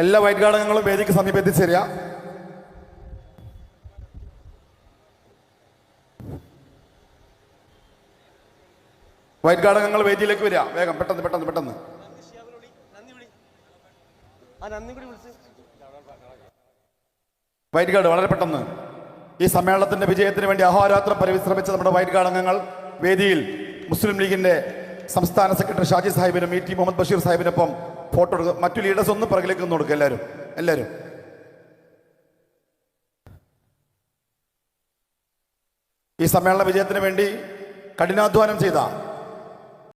എല്ലാ വൈറ്റ് ഗാർഡ് അംഗങ്ങളും വേദിക്ക് സമീപം എത്തിച്ചേരുക. വൈറ്റ് ഗാർഡ് അംഗങ്ങൾ വേദിയിലേക്ക് വരിക. വേഗം, പെട്ടെന്ന്. വൈറ്റ് ഗാർഡ് വളരെ പെട്ടെന്ന്. ഈ സമ്മേളനത്തിന്റെ വിജയത്തിന് വേണ്ടി അഹോരാത്രം പരിശ്രമിച്ച നമ്മുടെ വൈറ്റ് ഗാർഡ് അംഗങ്ങൾ വേദിയിൽ മുസ്ലിം ലീഗിന്റെ സംസ്ഥാന സെക്രട്ടറി ഷാജി സാഹിബിനും ET മുഹമ്മദ് ബഷീർ സാഹിബിനൊപ്പം ഫോട്ടോ എടുക്കുക. മറ്റു ലീഡേഴ്സ് ഒന്നും പിറകിലേക്ക് ഒന്ന് കൊടുക്കുക. എല്ലാവരും ഈ സമ്മേളന വിജയത്തിന് വേണ്ടി കഠിനാധ്വാനം ചെയ്ത